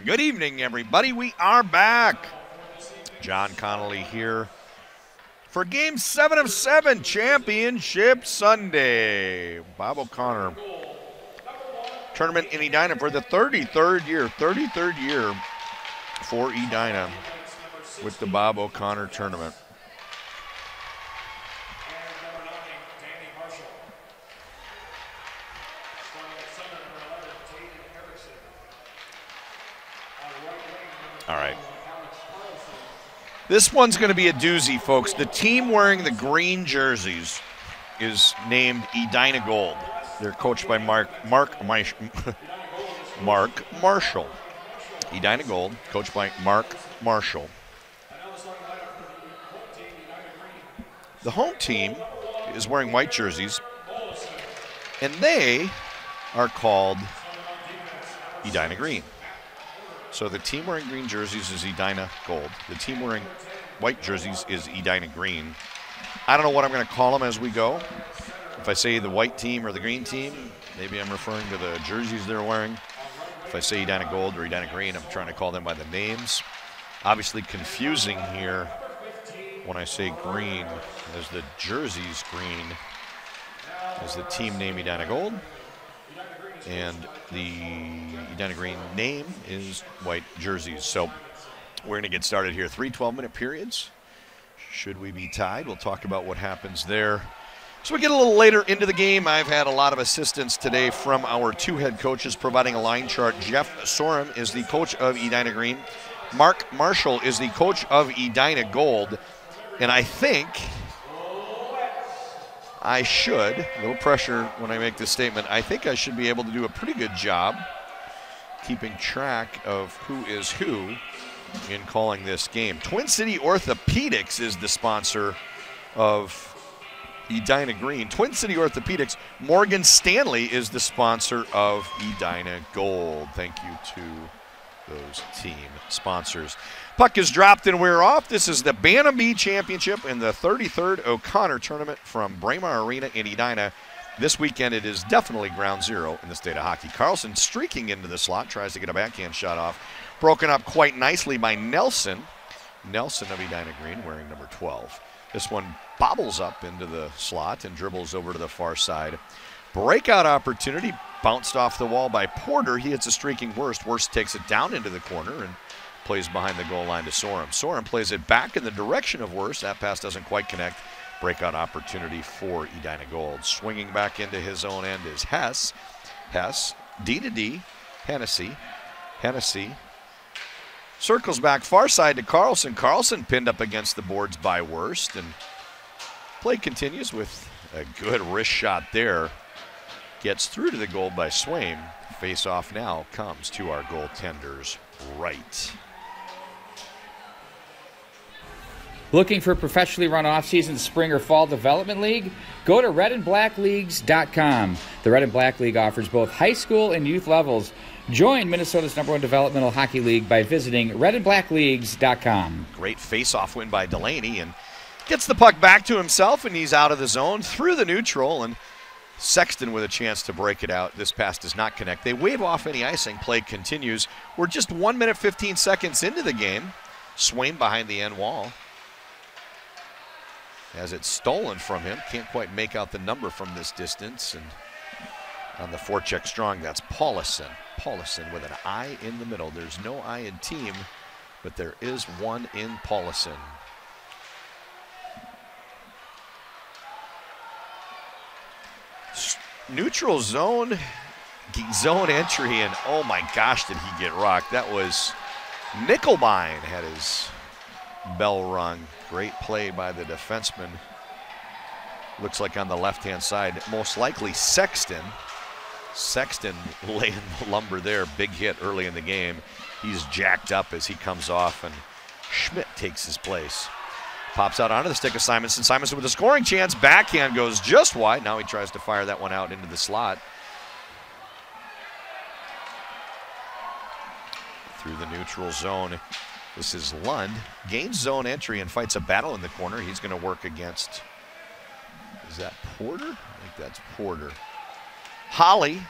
Good evening, everybody. We are back. John Connolly here for Game 7 of 7, Championship Sunday. Bob O'Connor tournament in Edina for the 33rd year for Edina with the Bob O'Connor tournament. All right. This one's going to be a doozy, folks. The team wearing the green jerseys is named Edina Gold. They're coached by Mark Marshall. Edina Gold, coached by Mark Marshall. The home team is wearing white jerseys, and they are called Edina Green. So the team wearing green jerseys is Edina Gold. The team wearing white jerseys is Edina Green. I don't know what I'm going to call them as we go. If I say the white team or the green team, maybe I'm referring to the jerseys they're wearing. If I say Edina Gold or Edina Green, I'm trying to call them by the names. Obviously confusing here when I say green, as the jersey's green, as the team name Edina Gold. And the Edina Green name is white jerseys. So we're going to get started here. 3 12-minute periods. Should we be tied, we'll talk about what happens there. So we get a little later into the game. I've had a lot of assistance today from our two head coaches providing a line chart. Jeff Sorum is the coach of Edina Green. Mark Marshall is the coach of Edina Gold. And I think I should, a little pressure when I make this statement, I think I should be able to do a pretty good job keeping track of who is who in calling this game. Twin City Orthopedics is the sponsor of Edina Green. Twin City Orthopedics. Morgan Stanley is the sponsor of Edina Gold. Thank you to those team sponsors. Puck is dropped and we're off. This is the Bantam B Championship in the 33rd O'Connor Tournament from Braemar Arena in Edina. This weekend it is definitely ground zero in the state of hockey. Carlson streaking into the slot, tries to get a backhand shot off. Broken up quite nicely by Nelson. Nelson of Edina Green wearing number 12. This one bobbles up into the slot and dribbles over to the far side. Breakout opportunity, bounced off the wall by Porter. He hits a streaking Worst. Worst takes it down into the corner and plays behind the goal line to Sorum. Sorum plays it back in the direction of Worst. That pass doesn't quite connect. Breakout opportunity for Edina Gold. Swinging back into his own end is Hess. Hess, D to D, Hennessy. Hennessy circles back far side to Carlson. Carlson pinned up against the boards by Worst. And play continues with a good wrist shot there. Gets through to the goal by Swaim. Face off now comes to our goaltender's right. Looking for a professionally run off-season spring or fall development league? Go to redandblackleagues.com. The Red and Black League offers both high school and youth levels. Join Minnesota's #1 developmental hockey league by visiting redandblackleagues.com. Great face-off win by Delaney, and gets the puck back to himself, and he's out of the zone through the neutral, and Sexton with a chance to break it out. This pass does not connect. They wave off any icing. Play continues. We're just 1 minute, 15 seconds into the game. Swaim behind the end wall. Has it stolen from him. Can't quite make out the number from this distance. And on the forecheck strong, that's Paulison. Paulison with an I in the middle. There's no I in team, but there is one in Paulison. Neutral zone entry, and oh my gosh, did he get rocked. That was Nickelbein had his bell rung. Great play by the defenseman. Looks like on the left-hand side, most likely Sexton. Sexton laying the lumber there. Big hit early in the game. He's jacked up as he comes off, and Schmidt takes his place. Pops out onto the stick of Simonson. Simonson with a scoring chance. Backhand goes just wide. Now he tries to fire that one out into the slot. Through the neutral zone. This is Lund. Gains zone entry and fights a battle in the corner. He's going to work against, is that Porter? I think that's Porter. Holly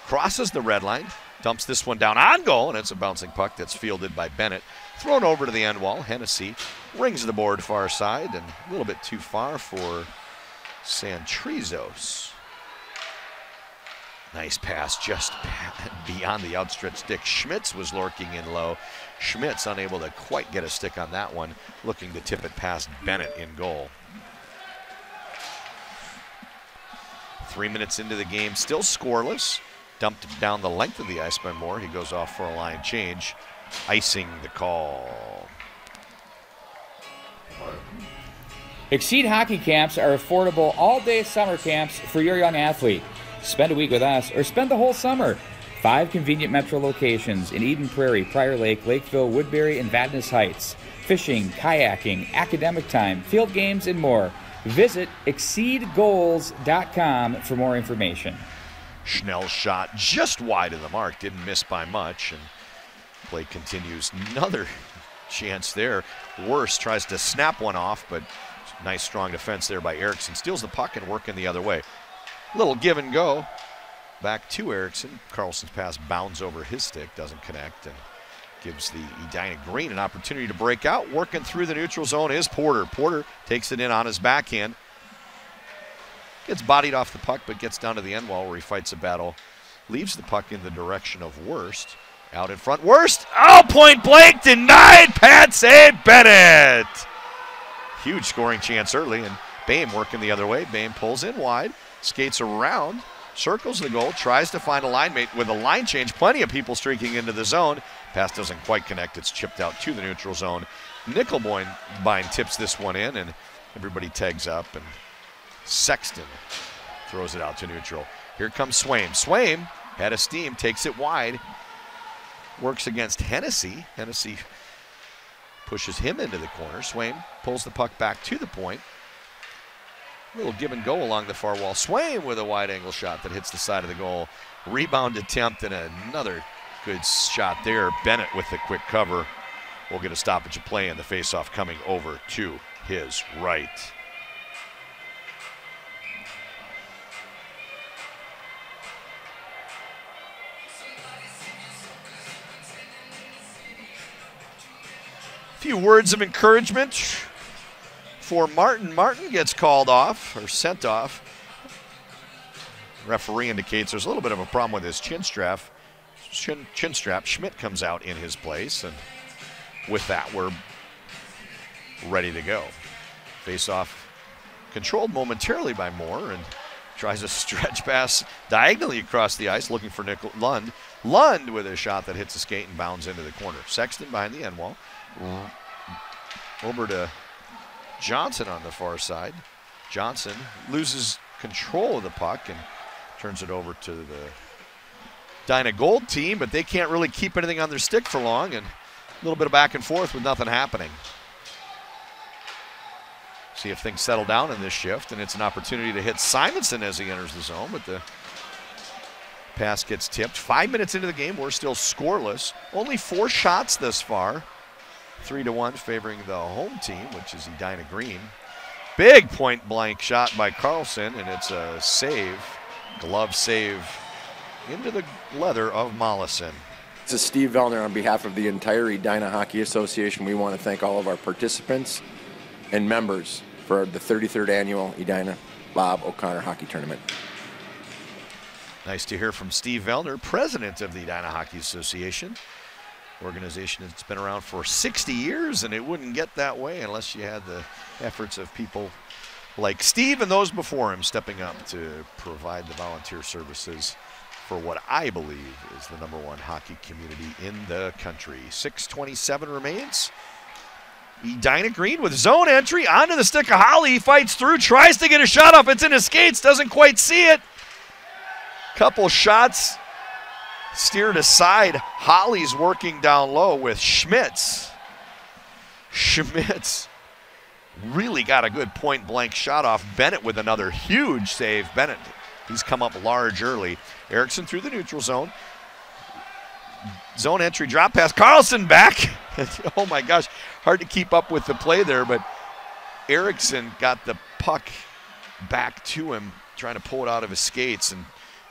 crosses the red line. Dumps this one down on goal, and it's a bouncing puck that's fielded by Bennett. Thrown over to the end wall. Hennessy rings the board far side, and a little bit too far for Santrizos. Nice pass just beyond the outstretched stick. Schmitz was lurking in low. Schmitz unable to quite get a stick on that one, looking to tip it past Bennett in goal. 3 minutes into the game, still scoreless. Dumped down the length of the ice by Moore. He goes off for a line change, icing the call. Exceed hockey camps are affordable all-day summer camps for your young athlete. Spend a week with us or spend the whole summer. 5 convenient metro locations in Eden Prairie, Prior Lake, Lakeville, Woodbury, and Vadnais Heights. Fishing, kayaking, academic time, field games, and more. Visit exceedgoals.com for more information. Schnell's shot just wide of the mark, didn't miss by much, and play continues. Another chance there. Worse tries to snap one off, but nice strong defense there by Erickson. Steals the puck and working the other way. Little give and go. Back to Erickson. Carlson's pass bounds over his stick, doesn't connect, and gives the Edina Green an opportunity to break out. Working through the neutral zone is Porter. Porter takes it in on his backhand. Gets bodied off the puck, but gets down to the end wall where he fights a battle. Leaves the puck in the direction of Worst. Out in front, Worst. Oh, point blank, denied. Pad save, Bennett. Huge scoring chance early, and Boehm working the other way. Boehm pulls in wide, skates around, circles the goal, tries to find a line mate with a line change. Plenty of people streaking into the zone. Pass doesn't quite connect. It's chipped out to the neutral zone. Nickelbine tips this one in, and everybody tags up, and Sexton throws it out to neutral. Here comes Swaim. Swaim had a steam, takes it wide, works against Hennessy. Hennessy pushes him into the corner. Swaim pulls the puck back to the point. A little give and go along the far wall. Swaim with a wide angle shot that hits the side of the goal. Rebound attempt and another good shot there. Bennett with the quick cover. We'll get a stoppage of play, and the faceoff coming over to his right. Few words of encouragement for Martin. Martin gets called off or sent off. Referee indicates there's a little bit of a problem with his chin strap. Schmidt comes out in his place, and with that, we're ready to go. Face-off controlled momentarily by Moore, and tries a stretch pass diagonally across the ice, looking for Lund. Lund with a shot that hits the skate and bounds into the corner. Sexton behind the end wall. Over to Johnson on the far side. Johnson loses control of the puck and turns it over to the Dyna Gold team, but they can't really keep anything on their stick for long, and a little bit of back and forth with nothing happening. See if things settle down in this shift, and it's an opportunity to hit Simonson as he enters the zone, but the pass gets tipped. 5 minutes into the game, we're still scoreless. Only 4 shots thus far. 3-1 favoring the home team, which is Edina Green. Big point blank shot by Carlson, and it's a save, glove save into the leather of Mollison. This is Steve Vellner on behalf of the entire Edina Hockey Association. We want to thank all of our participants and members for the 33rd annual Edina Bob O'Connor Hockey Tournament. Nice to hear from Steve Vellner, president of the Edina Hockey Association. Organization that's been around for 60 years, and it wouldn't get that way unless you had the efforts of people like Steve and those before him stepping up to provide the volunteer services for what I believe is the #1 hockey community in the country. 6:27 remains. Edina Green with zone entry onto the stick of Holly. He fights through, tries to get a shot off. It's in his skates, doesn't quite see it. Couple shots steered aside. Holly's working down low with Schmitz. Schmitz really got a good point blank shot off. Bennett with another huge save. Bennett, he's come up large early. Erickson through the neutral zone. Zone entry, drop pass. Carlson back. Oh my gosh, hard to keep up with the play there, but Erickson got the puck back to him, trying to pull it out of his skates, and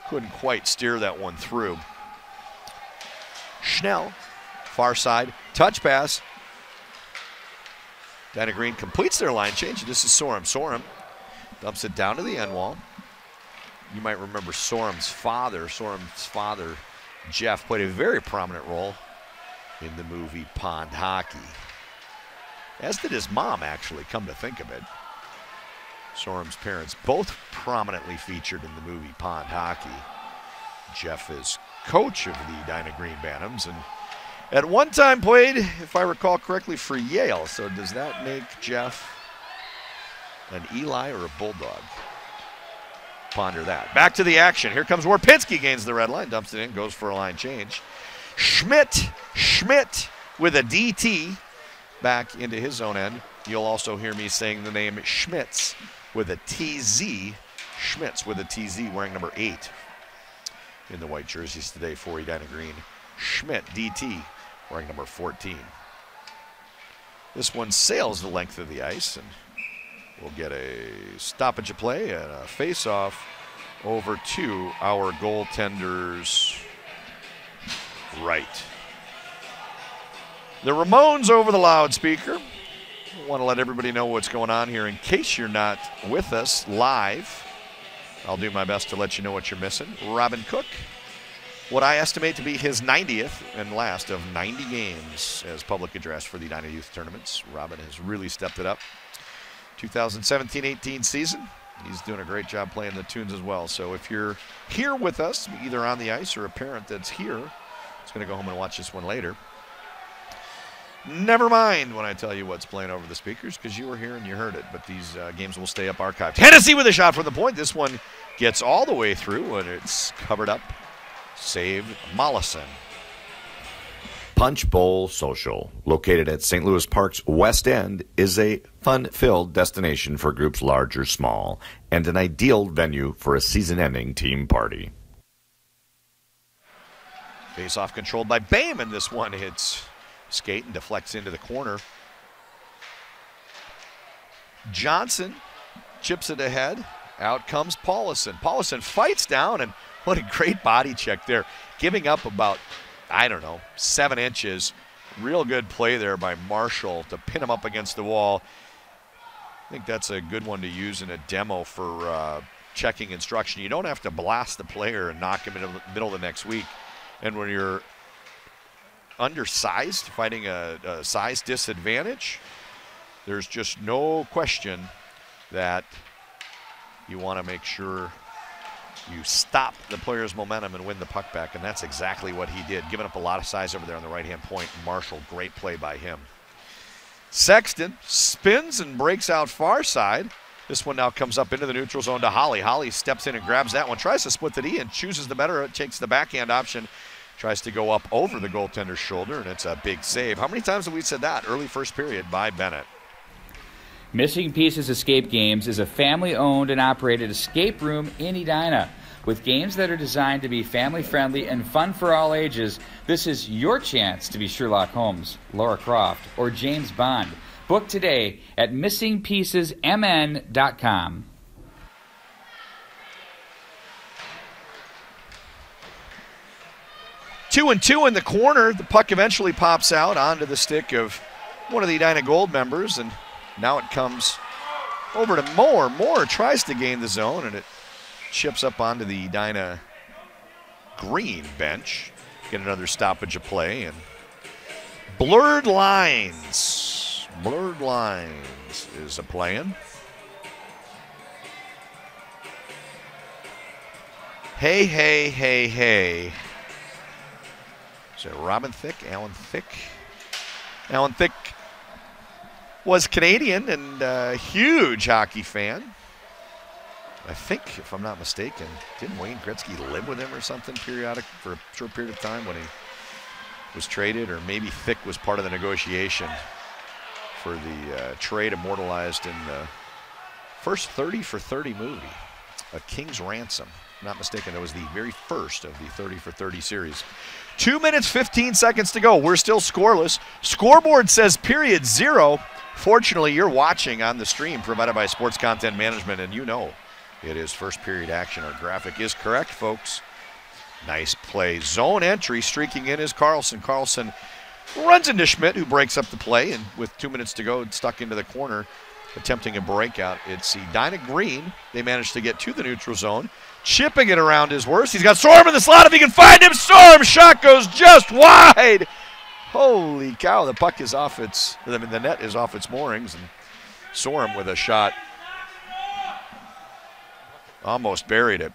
couldn't quite steer that one through. Schnell, far side, touch pass. Edina Green completes their line change. This is Sorum. Sorum dumps it down to the end wall. You might remember Sorum's father. Sorum's father, Jeff, played a very prominent role in the movie Pond Hockey. As did his mom, actually, come to think of it. Sorum's parents both prominently featured in the movie Pond Hockey. Jeff is coach of the Edina Green Bantams and at one time played, if I recall correctly, for Yale. So does that make Jeff an Eli or a Bulldog? Ponder that. Back to the action. Here comes Warpinski, gains the red line, dumps it in, goes for a line change. Schmidt with a DT back into his own end. You'll also hear me saying the name Schmitz with a TZ. Schmitz with a TZ, wearing number 8 in the white jerseys today for Edina Green. Schmidt, DT, wearing number 14. This one sails the length of the ice, and we'll get a stoppage of play and a face-off over to our goaltender's right. The Ramones over the loudspeaker. I want to let everybody know what's going on here in case you're not with us live. I'll do my best to let you know what you're missing. Robin Cook, what I estimate to be his 90th and last of 90 games as public address for the Edina Youth Tournaments. Robin has really stepped it up. 2017-18 season. He's doing a great job playing the tunes as well. So if you're here with us, either on the ice or a parent that's here, is going to go home and watch this one later. Never mind when I tell you what's playing over the speakers, because you were here and you heard it. But these games will stay up archived. Hennessy with a shot from the point. This one gets all the way through, and it's covered up. Save Mollison. Punch Bowl Social, located at St. Louis Park's West End, is a fun-filled destination for groups large or small, and an ideal venue for a season-ending team party. Face-off controlled by Bame, and this one hits skate and deflects into the corner. Johnson chips it ahead. Out comes Paulison. Paulison fights down, and what a great body check there. Giving up about, 7 inches. Real good play there by Marshall to pin him up against the wall. I think that's a good one to use in a demo for checking instruction. You don't have to blast the player and knock him in the middle of the next week. And when you're undersized, fighting a size disadvantage, there's just no question that you want to make sure you stop the player's momentum and win the puck back, and that's exactly what he did, giving up a lot of size over there on the right-hand point. Marshall, great play by him. Sexton spins and breaks out far side. This one now comes up into the neutral zone to Holly. Holly steps in and grabs that one, tries to split the D and chooses the better. It takes the backhand option. Tries to go up over the goaltender's shoulder, and it's a big save. How many times have we said that? Early first period by Bennett. Missing Pieces Escape Games is a family-owned and operated escape room in Edina. With games that are designed to be family-friendly and fun for all ages, this is your chance to be Sherlock Holmes, Lara Croft, or James Bond. Book today at missingpiecesmn.com. 2-2 in the corner. The puck eventually pops out onto the stick of one of the Edina Gold members, and now it comes over to Moore. Moore tries to gain the zone, and it chips up onto the Edina Green bench. Get another stoppage of play, and blurred lines. Blurred lines is a playing. Hey, hey, hey, hey. Is it Robin Thicke? Alan Thicke? Alan Thicke was Canadian and a huge hockey fan. I think, if I'm not mistaken, didn't Wayne Gretzky live with him or something periodic for a short period of time when he was traded? Or maybe Thicke was part of the negotiation for the trade immortalized in the first 30 for 30 movie, A King's Ransom. If I'm not mistaken, that was the very first of the 30 for 30 series. 2 minutes, 15 seconds to go. We're still scoreless. Scoreboard says period 0. Fortunately, you're watching on the stream provided by Sports Content Management, and you know it is first period action. Our graphic is correct, folks. Nice play. Zone entry, streaking in is Carlson. Carlson runs into Schmidt, who breaks up the play, and with 2 minutes to go, stuck into the corner, attempting a breakout. It's Edina Green. They managed to get to the neutral zone. Chipping it around is worse. He's got Sorum in the slot if he can find him. Sorum, shot goes just wide. Holy cow, the puck is off its, I mean, the net is off its moorings, and Sorum with a shot almost buried it.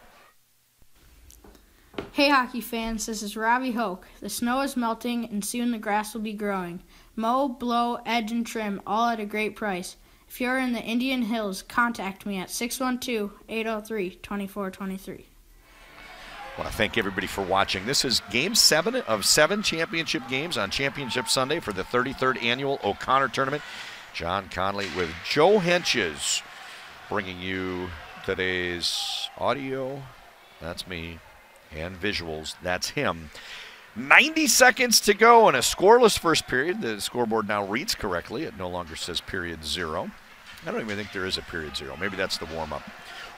Hey hockey fans, this is Robbie Hoke. The snow is melting and soon the grass will be growing. Mow, blow, edge, and trim, all at a great price. If you're in the Indian Hills, contact me at 612-803-2423. I want to thank everybody for watching. This is Game 7 of 7 championship games on Championship Sunday for the 33rd Annual O'Connor Tournament. John Conley with Joe Henches bringing you today's audio. That's me. And visuals. That's him. 90 seconds to go in a scoreless first period. The scoreboard now reads correctly. It no longer says period 0. I don't even think there is a period 0. Maybe that's the warm-up.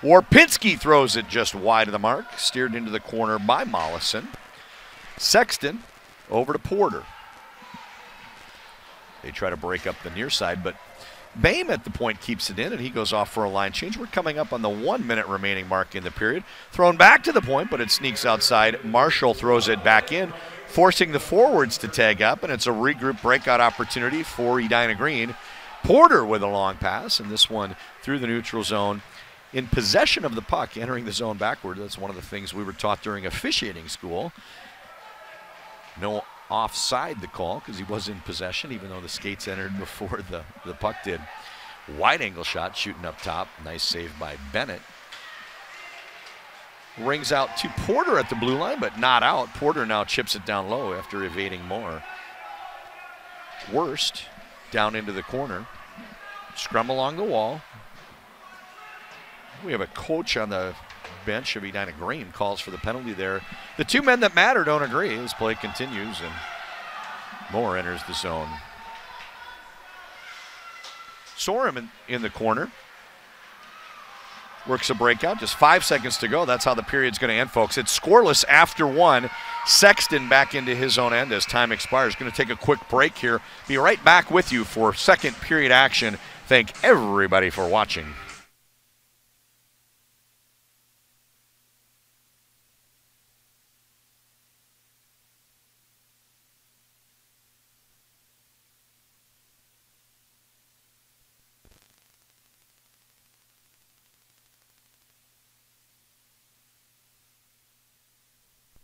Warpinski throws it just wide of the mark. Steered into the corner by Mollison. Sexton over to Porter. They try to break up the near side, but Bame at the point keeps it in, and he goes off for a line change. We're coming up on the 1 minute remaining mark in the period. Thrown back to the point, but it sneaks outside. Marshall throws it back in, forcing the forwards to tag up, and it's a regroup breakout opportunity for Edina Green. Porter with a long pass, and this one through the neutral zone. In possession of the puck, entering the zone backward. That's one of the things we were taught during officiating school. No offside the call because he was in possession, even though the skates entered before the puck did. Wide angle shot shooting up top. Nice save by Bennett. Rings out to Porter at the blue line, but not out. Porter now chips it down low after evading more. Worst down into the corner. Scrum along the wall. We have a coach on the bench of Edina Green calls for the penalty there. The two men that matter don't agree. This play continues, and Moore enters the zone. Sorum in the corner. Works a breakout. Just 5 seconds to go. That's how the period's going to end, folks. It's scoreless after 1. Sexton back into his own end as time expires. Going to take a quick break here. Be right back with you for second period action. Thank everybody for watching.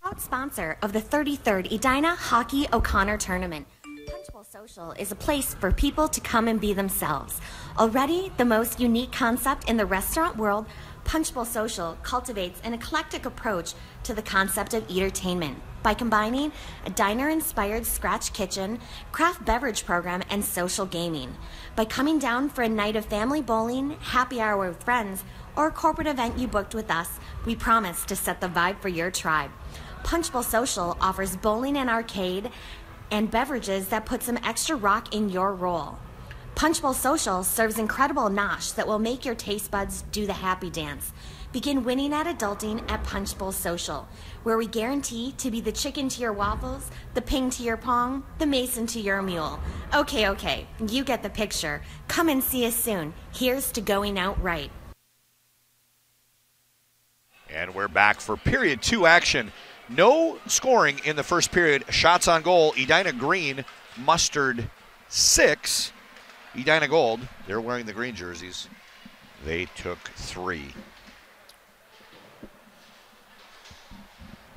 Proud sponsor of the 33rd Edina Hockey O'Connor Tournament. Punch Bowl Social is a place for people to come and be themselves. Already the most unique concept in the restaurant world, Punch Bowl Social cultivates an eclectic approach to the concept of entertainment by combining a diner-inspired scratch kitchen, craft beverage program, and social gaming. By coming down for a night of family bowling, happy hour with friends, or a corporate event you booked with us, we promise to set the vibe for your tribe. Punch Bowl Social offers bowling and arcade and beverages that put some extra rock in your roll. Punch Bowl Social serves incredible nosh that will make your taste buds do the happy dance. Begin winning at adulting at Punch Bowl Social, where we guarantee to be the chicken to your waffles, the ping to your pong, the mason to your mule. Okay, you get the picture. Come and see us soon. Here's to going out right. And we're back for period 2 action. No scoring in the first period. Shots on goal. Edina Green mustered 6. Edina Gold, they're wearing the green jerseys. They took 3. In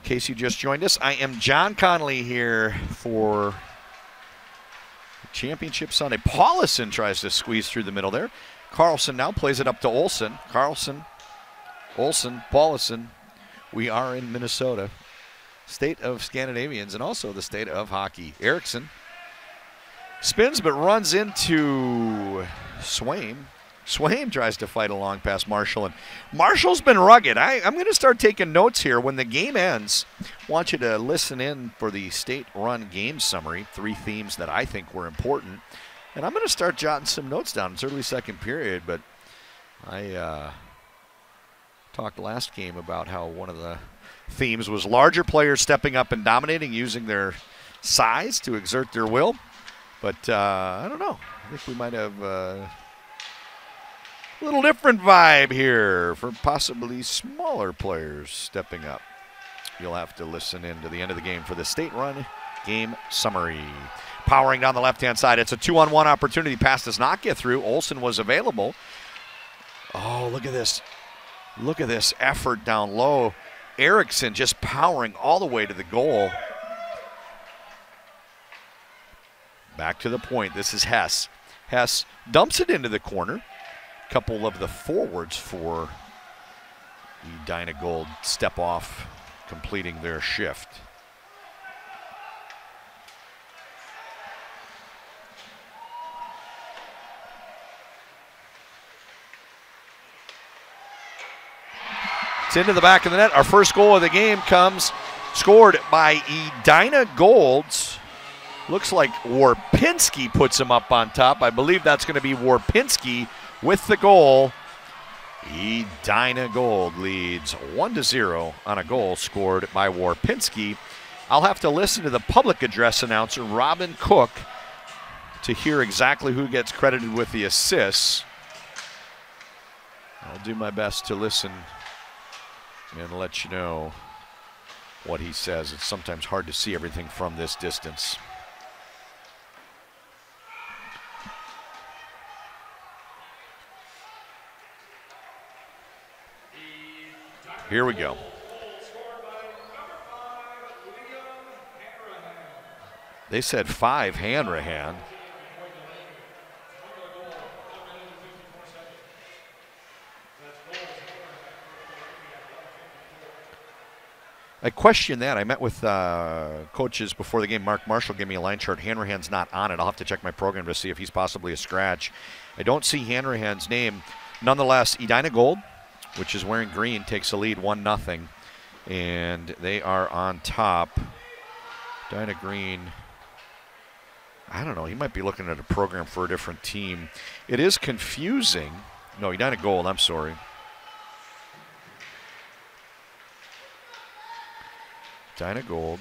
case you just joined us, I am John Conley here for Championship Sunday. Paulison tries to squeeze through the middle there. Carlson now plays it up to Olsen. Carlson, Olsen, Paulison. We are in Minnesota. State of Scandinavians and also the state of hockey. Eriksson spins but runs into Swaim. Swaim tries to fight along past Marshall, and Marshall's been rugged. I'm going to start taking notes here. When the game ends, I want you to listen in for the state-run game summary, 3 themes that I think were important. And I'm going to start jotting some notes down. It's early second period, but I talked last game about how one of the themes was larger players stepping up and dominating, using their size to exert their will. But I don't know. I think we might have a little different vibe here for possibly smaller players stepping up. You'll have to listen in to the end of the game for the State Run game summary. Powering down the left-hand side. It's a 2-on-1 opportunity. Pass does not get through. Olsen was available. Oh, look at this. Look at this effort down low. Erickson just powering all the way to the goal. Back to the point. This is Hess. Hess dumps it into the corner. Couple of the forwards for Edina Gold step off, completing their shift. It's into the back of the net. Our first goal of the game comes scored by Edina Golds. Looks like Warpinski puts him up on top. I believe that's going to be Warpinski with the goal. Edina Gold leads 1-0 on a goal scored by Warpinski. I'll have to listen to the public address announcer, Robin Cook, to hear exactly who gets credited with the assists. I'll do my best to listen and let you know what he says. It's sometimes hard to see everything from this distance. Here we go. They said 5 Hanrahan. I question that. I met with coaches before the game. Mark Marshall gave me a line chart. Hanrahan's not on it. I'll have to check my program to see if he's possibly a scratch. I don't see Hanrahan's name. Nonetheless, Edina Gold, which is wearing green, takes a lead 1-0. And they are on top. Edina Green, I don't know. He might be looking at a program for a different team. It is confusing. No, Edina Gold, I'm sorry. Edina Gold.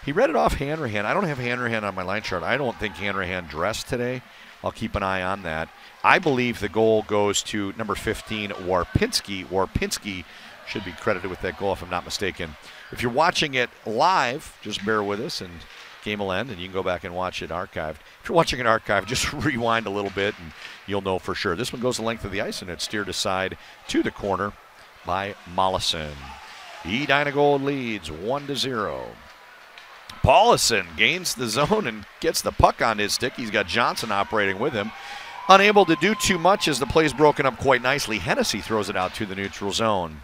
He read it off Hanrahan. I don't have Hanrahan on my line chart. I don't think Hanrahan dressed today. I'll keep an eye on that. I believe the goal goes to number 15, Warpinski. Warpinski should be credited with that goal if I'm not mistaken. If you're watching it live, just bear with us and game will end and you can go back and watch it archived. If you're watching it archived, just rewind a little bit and you'll know for sure. This one goes the length of the ice and it's steered aside to the corner by Mollison. Edina Gold leads 1-0. Paulison gains the zone and gets the puck on his stick. He's got Johnson operating with him. Unable to do too much as the play's broken up quite nicely. Hennessy throws it out to the neutral zone.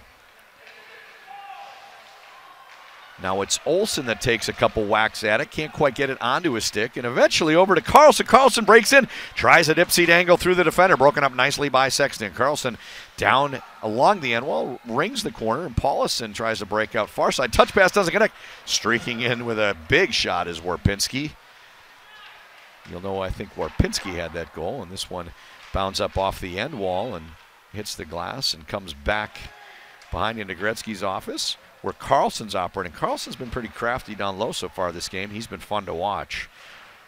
Now it's Olsen that takes a couple whacks at it. Can't quite get it onto his stick. And eventually over to Carlson. Carlson breaks in. Tries a dip seat angle through the defender. Broken up nicely by Sexton. Carlson down along the end wall. Rings the corner. And Paulison tries to break out far side. Touch pass doesn't connect. Streaking in with a big shot is Warpinski. You'll know I think Warpinski had that goal. And this one bounds up off the end wall and hits the glass and comes back behind into Gretzky's office, where Carlson's operating. Carlson's been pretty crafty down low so far this game. He's been fun to watch.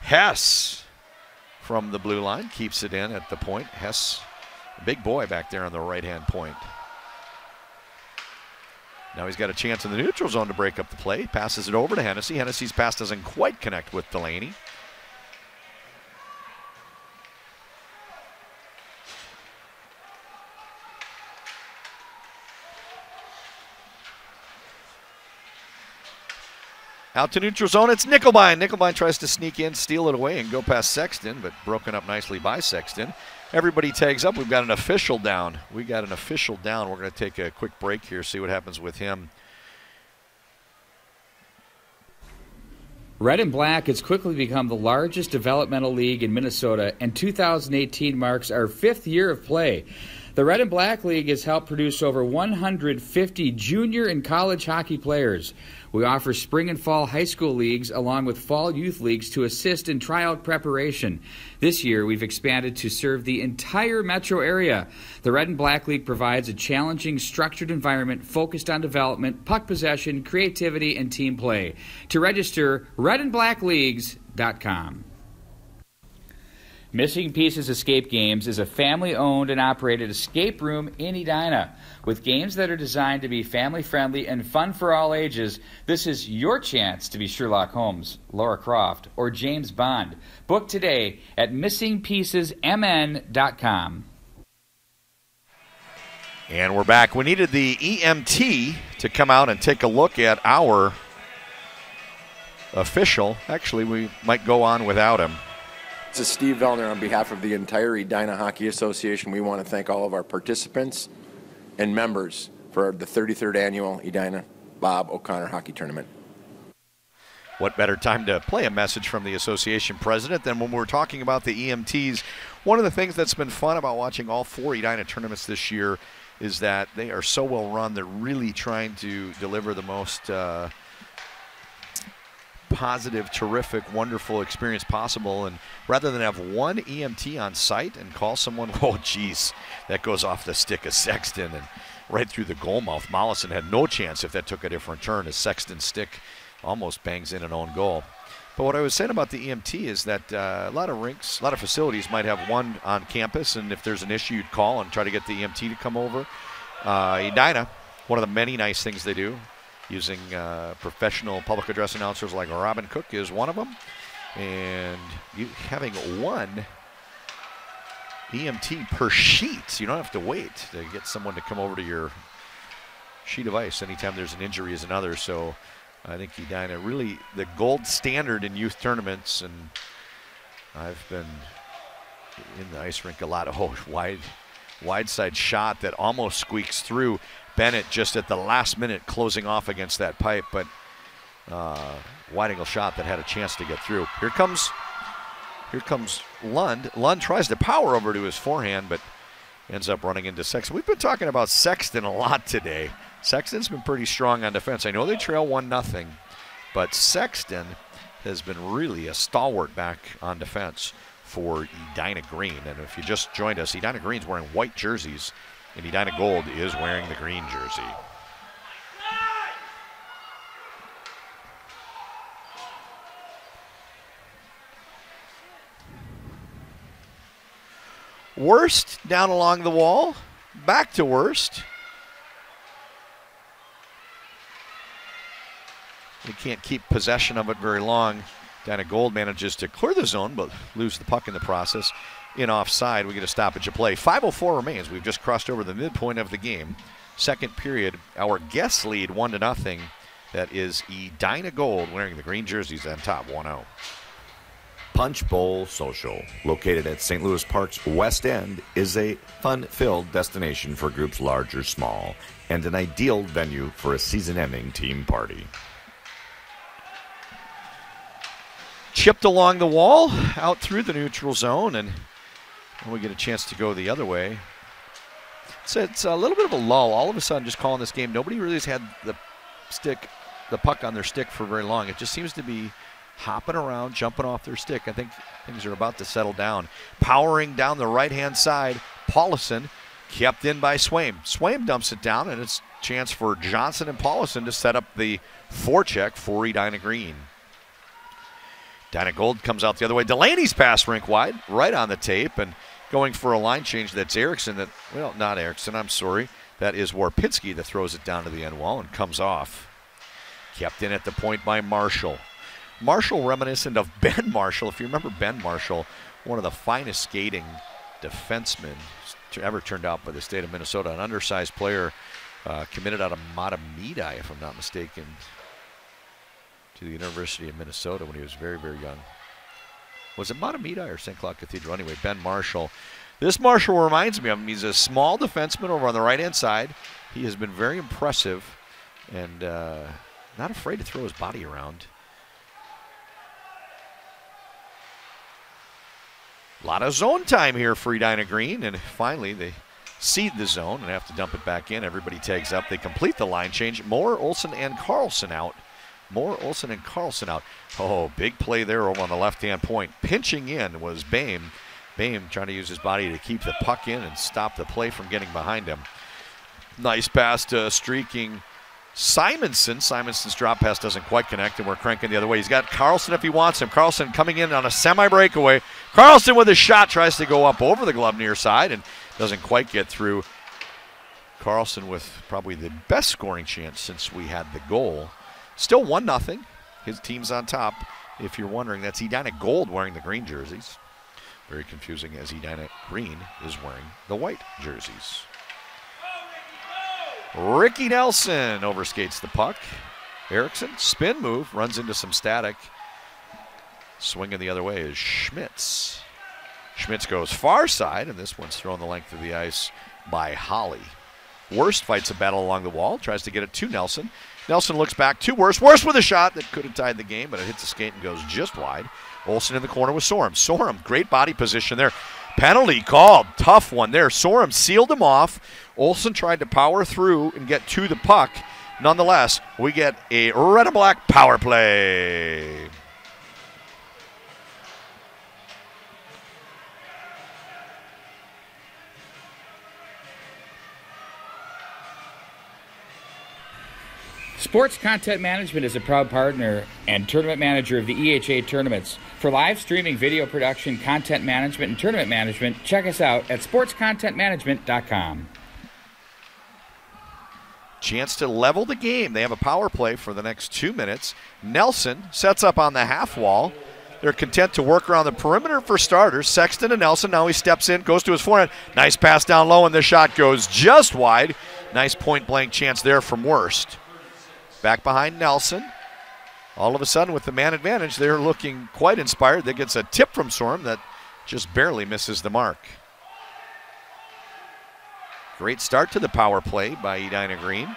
Hess from the blue line keeps it in at the point. Hess, big boy back there on the right-hand point. Now he's got a chance in the neutral zone to break up the play. Passes it over to Hennessy. Hennessy's pass doesn't quite connect with Delaney. Out to neutral zone, it's Nickelbein. Nickelbein tries to sneak in, steal it away, and go past Sexton, but broken up nicely by Sexton. Everybody tags up. We've got an official down. We're going to take a quick break here, see what happens with him. Red and Black has quickly become the largest developmental league in Minnesota, and 2018 marks our 5th year of play. The Red and Black League has helped produce over 150 junior and college hockey players. We offer spring and fall high school leagues along with fall youth leagues to assist in tryout preparation. This year, we've expanded to serve the entire metro area. The Red and Black League provides a challenging, structured environment focused on development, puck possession, creativity, and team play. To register, redandblackleagues.com. Missing Pieces Escape Games is a family-owned and operated escape room in Edina. With games that are designed to be family-friendly and fun for all ages, this is your chance to be Sherlock Holmes, Lara Croft, or James Bond. Book today at missingpiecesmn.com. And we're back. We needed the EMT to come out and take a look at our official. Actually, we might go on without him. This is Steve Vellner on behalf of the entire Edina Hockey Association. We want to thank all of our participants and members for the 33rd annual Edina Bob O'Connor Hockey Tournament. What better time to play a message from the association president than when we're talking about the EMTs? One of the things that's been fun about watching all 4 Edina tournaments this year is that they are so well run. They're really trying to deliver the most positive, terrific, wonderful experience possible. And rather than have one EMT on site and call someone, oh geez, that goes off the stick of Sexton and right through the goal mouth. Mollison had no chance if that took a different turn, as Sexton's stick almost bangs in an own goal. But what I was saying about the EMT is that a lot of rinks, a lot of facilities might have one on campus, and if there's an issue, you'd call and try to get the EMT to come over. Edina, one of the many nice things they do, using professional public address announcers like Robin Cook is one of them. And having one EMT per sheet, so you don't have to wait to get someone to come over to your sheet of ice anytime there's an injury is another. So I think Edina really the gold standard in youth tournaments, and I've been in the ice rink a lot. Oh, wide side shot that almost squeaks through. Bennett just at the last minute closing off against that pipe, but wide angle shot that had a chance to get through. Here comes Lund. Lund tries to power over to his forehand, but ends up running into Sexton. We've been talking about Sexton a lot today. Sexton's been pretty strong on defense. I know they trail 1-0, but Sexton has been really a stalwart back on defense for Edina Green. And if you just joined us, Edina Green's wearing white jerseys, and Edina Gold is wearing the green jersey. Worst down along the wall. Back to Worst. They can't keep possession of it very long. Edina Gold manages to clear the zone, but lose the puck in the process. In offside, we get a stoppage of play. 5:04 remains. We've just crossed over the midpoint of the game. Second period, our guests lead 1-0. That is Edina Gold wearing the green jerseys on top 1-0. Punch Bowl Social, located at St. Louis Park's West End, is a fun-filled destination for groups large or small, and an ideal venue for a season-ending team party. Chipped along the wall, out through the neutral zone, and we get a chance to go the other way. So it's a little bit of a lull. All of a sudden, just calling this game, nobody really has had the puck on their stick for very long. It just seems to be hopping around, jumping off their stick. I think things are about to settle down. Powering down the right-hand side, Paulison kept in by Swaim. Swaim dumps it down, and it's a chance for Johnson and Paulison to set up the forecheck for Edina Green. Edina Gold comes out the other way. Delaney's pass rink wide, right on the tape, and going for a line change. That's Erickson. Not Erickson, I'm sorry. That is Warpinski that throws it down to the end wall and comes off. Kept in at the point by Marshall. Marshall reminiscent of Ben Marshall. If you remember Ben Marshall, one of the finest skating defensemen ever turned out by the state of Minnesota. An undersized player committed out of Matamidi, if I'm not mistaken, to the University of Minnesota when he was very, very young. Was it Matamidi or St. Cloud Cathedral? Anyway, Ben Marshall. This Marshall reminds me of him. He's a small defenseman over on the right-hand side. He has been very impressive and not afraid to throw his body around. A lot of zone time here for Edina Green, and finally they seed the zone and have to dump it back in. Everybody tags up. They complete the line change. Moore, Olsen, and Carlson out. Moore, Olsen, and Carlson out. Oh, big play there over on the left-hand point. Pinching in was Boehm. Boehm trying to use his body to keep the puck in and stop the play from getting behind him. Nice pass to streaking Simonson. Simonson's drop pass doesn't quite connect, and we're cranking the other way. He's got Carlson if he wants him. Carlson coming in on a semi-breakaway. Carlson with a shot, tries to go up over the glove near side and doesn't quite get through. Carlson with probably the best scoring chance since we had the goal. Still 1-0. His team's on top. If you're wondering, that's Edina Gold wearing the green jerseys. Very confusing as Edina Green is wearing the white jerseys. Ricky Nelson overskates the puck. Erickson, spin move, runs into some static. Swinging the other way is Schmitz. Schmitz goes far side, and this one's thrown the length of the ice by Holly. Worst fights a battle along the wall, tries to get it to Nelson. Nelson looks back to Worst. Worst with a shot that could have tied the game, but it hits the skate and goes just wide. Olsen in the corner with Sorum. Sorum, great body position there. Penalty called. Tough one there. Sorum sealed him off. Olsen tried to power through and get to the puck. Nonetheless, we get a red and black power play. Sports Content Management is a proud partner and tournament manager of the EHA tournaments. For live streaming, video production, content management, and tournament management, check us out at sportscontentmanagement.com. Chance to level the game. They have a power play for the next 2 minutes. Nelson sets up on the half wall. They're content to work around the perimeter for starters. Sexton and Nelson. Now he steps in, goes to his forehand. Nice pass down low, and the shot goes just wide. Nice point-blank chance there from Worst. Back behind Nelson. All of a sudden, with the man advantage, they're looking quite inspired. That gets a tip from Sorum that just barely misses the mark. Great start to the power play by Edina Green.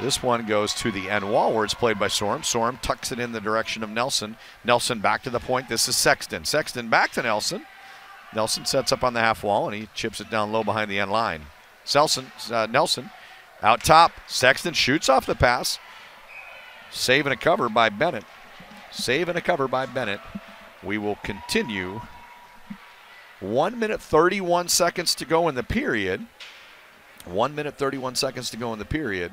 This one goes to the end wall where it's played by Sorum. Sorum tucks it in the direction of Nelson. Nelson back to the point. This is Sexton. Sexton back to Nelson. Nelson sets up on the half wall, and he chips it down low behind the end line. Nelson out top. Sexton shoots off the pass. Save and a cover by Bennett. Save and a cover by Bennett. We will continue. 1 minute 31 seconds to go in the period. 1 minute 31 seconds to go in the period.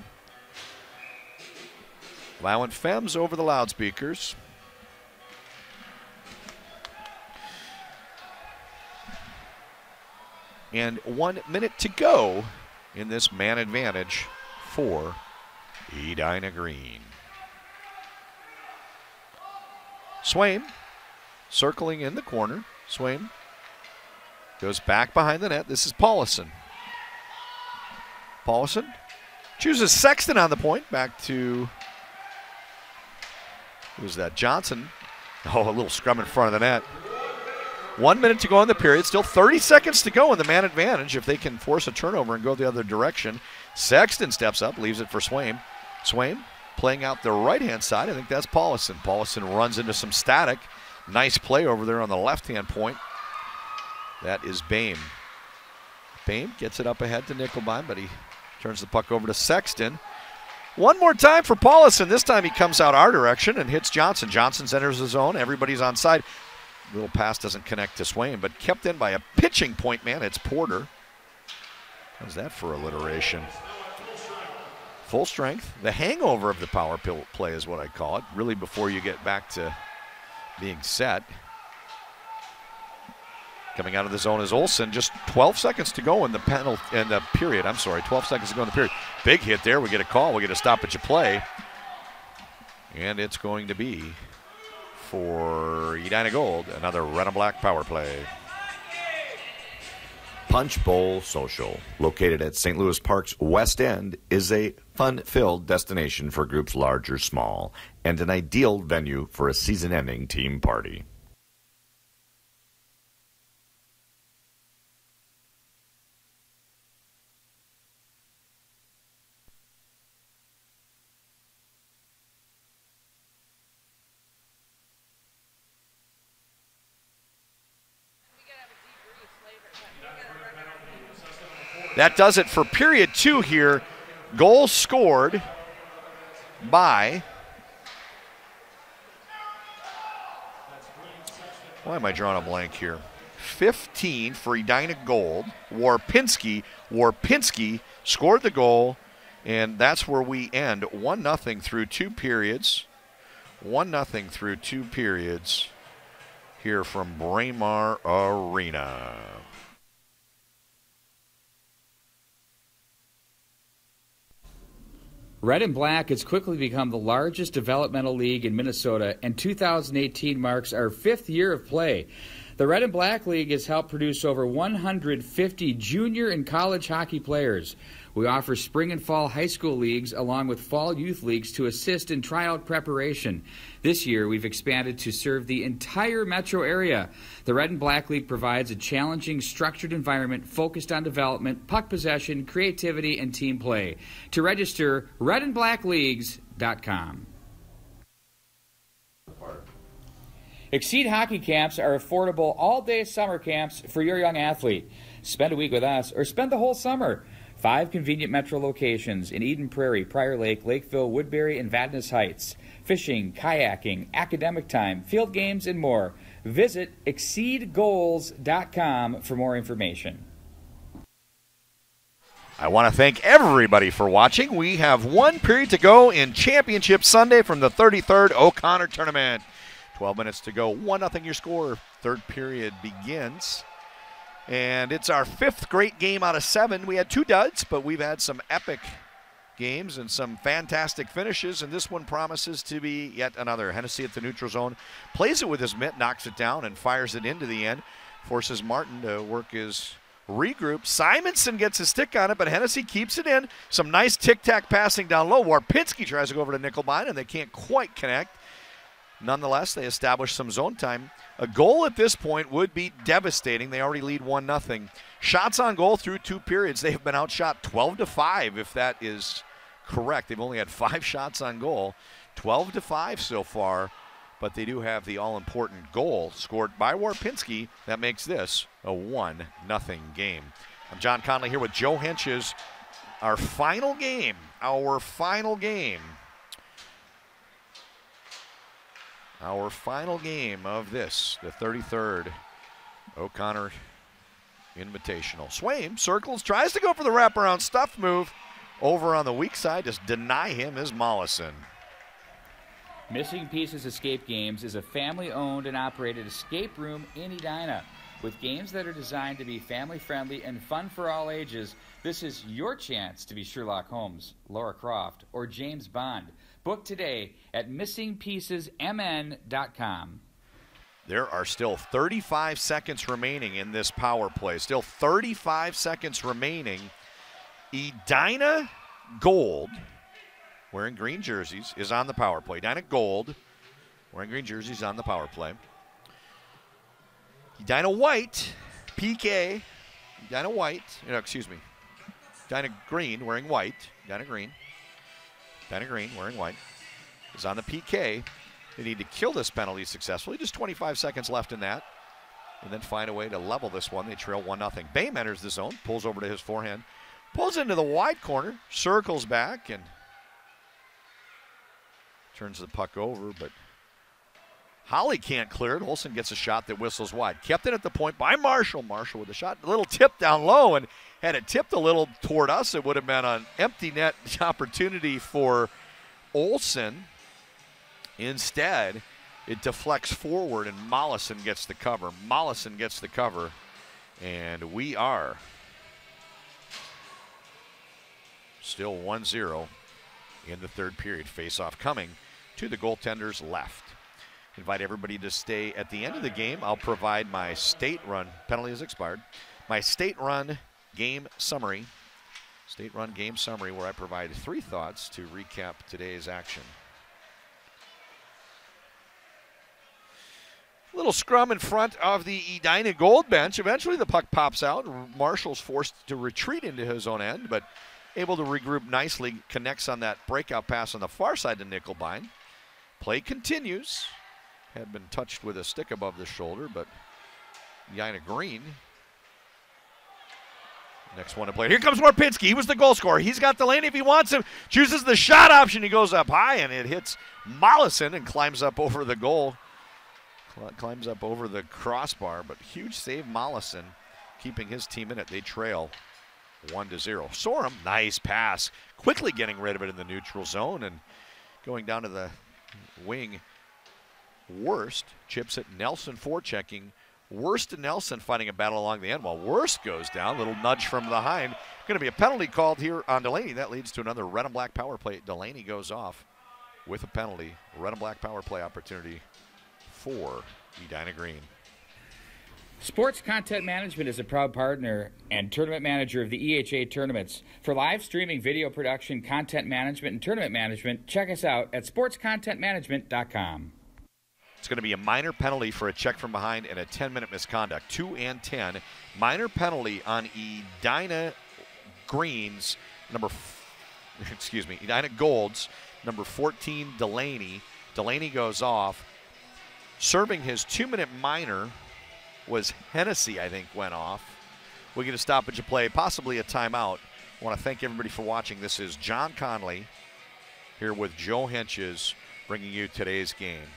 Allowing Fems over the loudspeakers. And 1 minute to go in this man advantage for Edina Green. Swain circling in the corner. Swain goes back behind the net. This is Paulison. Paulison chooses Sexton on the point. Back to, who's that? Johnson. Oh, a little scrum in front of the net. 1 minute to go in the period. Still 30 seconds to go in the man advantage. If they can force a turnover and go the other direction. Sexton steps up, leaves it for Swain. Swain playing out the right-hand side. I think that's Paulison. Paulison runs into some static. Nice play over there on the left-hand point. That is Boehm. Boehm gets it up ahead to Nickelbein, but he turns the puck over to Sexton. One more time for Paulison. This time he comes out our direction and hits Johnson. Johnson enters the zone. Everybody's on side. Little pass doesn't connect to Swain, but kept in by a pitching point man. It's Porter. How's that for alliteration? Full strength. The hangover of the power play is what I call it. Really before you get back to being set. Coming out of the zone is Olsen. Just 12 seconds to go in the period. 12 seconds to go in the period. Big hit there. We get a call. We get a stoppage of play. And it's going to be for Edina Gold, another red and black power play. Punch Bowl Social, located at St. Louis Park's West End, is a fun-filled destination for groups large or small, and an ideal venue for a season-ending team party. that does it for period 2 here. Goal scored by, why am I drawing a blank here? 15 for Edina Gold. Warpinski scored the goal, and that's where we end. 1-0 through 2 periods. 1-0 through 2 periods here from Braemar Arena. Red and Black has quickly become the largest developmental league in Minnesota, and 2018 marks our 5th year of play. The Red and Black League has helped produce over 150 junior and college hockey players. We offer spring and fall high school leagues along with fall youth leagues to assist in tryout preparation. This year, we've expanded to serve the entire metro area. The Red and Black League provides a challenging, structured environment focused on development, puck possession, creativity, and team play. To register, redandblackleagues.com. Exceed hockey camps are affordable all-day summer camps for your young athlete. Spend a week with us or spend the whole summer. 5 convenient metro locations in Eden Prairie, Prior Lake, Lakeville, Woodbury, and Vadnais Heights. Fishing, kayaking, academic time, field games, and more. Visit exceedgoals.com for more information. I want to thank everybody for watching. We have 1 period to go in Championship Sunday from the 33rd O'Connor Tournament. 12 minutes to go. 1-0 your score. 3rd period begins. And it's our 5th great game out of 7. We had 2 duds, but we've had some epic games and some fantastic finishes, and this one promises to be yet another. Hennessy at the neutral zone, plays it with his mitt, knocks it down, and fires it into the end. Forces Martin to work his regroup. Simonson gets a stick on it, but Hennessy keeps it in. Some nice tic-tac passing down low. Warpinski tries to go over to Nickelbein, and they can't quite connect. Nonetheless, they establish some zone time. A goal at this point would be devastating. They already lead 1-0. Shots on goal through 2 periods. They have been outshot 12-5, if that is correct. They've only had 5 shots on goal, 12-5 so far, but they do have the all-important goal scored by Warpinski. That makes this a 1-0 game. I'm John Conley here with Joe Henches. Our final game of this, the 33rd O'Connor Invitational. Swaim circles, tries to go for the wraparound stuff move. Over on the weak side, just deny him is Mollison. Missing Pieces Escape Games is a family-owned and operated escape room in Edina. With games that are designed to be family-friendly and fun for all ages, this is your chance to be Sherlock Holmes, Laura Croft, or James Bond. Book today at missingpiecesmn.com. There are still 35 seconds remaining in this power play. Still 35 seconds remaining. Edina Gold, wearing green jerseys, is on the power play. Edina Gold, wearing green jerseys, on the power play. Edina White, PK. Edina Green, wearing white. Edina Green, wearing white, is on the PK. They need to kill this penalty successfully. Just 25 seconds left in that. And then find a way to level this one. They trail 1-0. Boehm enters the zone, pulls over to his forehand, pulls into the wide corner, circles back, and turns the puck over, but Holly can't clear it. Olsen gets a shot that whistles wide. Kept it at the point by Marshall. Marshall with a shot. A little tip down low, and had it tipped a little toward us, it would have been an empty net opportunity for Olsen. Instead, it deflects forward, and Mollison gets the cover. And we are still 1-0 in the 3rd period. Face-off coming to the goaltender's left. Invite everybody to stay at the end of the game. I'll provide my state run. Penalty has expired. My state run game summary. Where I provide 3 thoughts to recap today's action. Little scrum in front of the Edina Gold bench. Eventually the puck pops out. Marshall's forced to retreat into his own end, but able to regroup nicely. Connects on that breakout pass on the far side to Nickelbein. Play continues. Had been touched with a stick above the shoulder, but Edina Green Next one to play. Here comes Warpinski. He was the goal scorer. He's got Delaney if he wants him. Chooses the shot option. He goes up high, and it hits Mollison and climbs up over the goal. Climbs up over the crossbar, but huge save Mollison, keeping his team in it. They trail 1-0. Sorum, nice pass. Quickly getting rid of it in the neutral zone and going down to the wing. Worst chips it. Nelson forechecking. Worst and Nelson fighting a battle along the end while Worst goes down. Little nudge from behind. Going to be a penalty called here on Delaney. That leads to another red and black power play. Delaney goes off with a penalty. Red and black power play opportunity for Edina Green. Sports Content Management is a proud partner and tournament manager of the EHA tournaments. For live streaming, video production, content management, and tournament management, check us out at sportscontentmanagement.com. It's going to be a minor penalty for a check from behind and a 10-minute misconduct. 2 and 10. Minor penalty on Edina Green's Edina Gold's number 14, Delaney. Delaney goes off. Serving his 2-minute minor was Hennessy, I think, went off. We get a stoppage of play, possibly a timeout. I want to thank everybody for watching. This is John Conley here with Joe Henches bringing you today's game.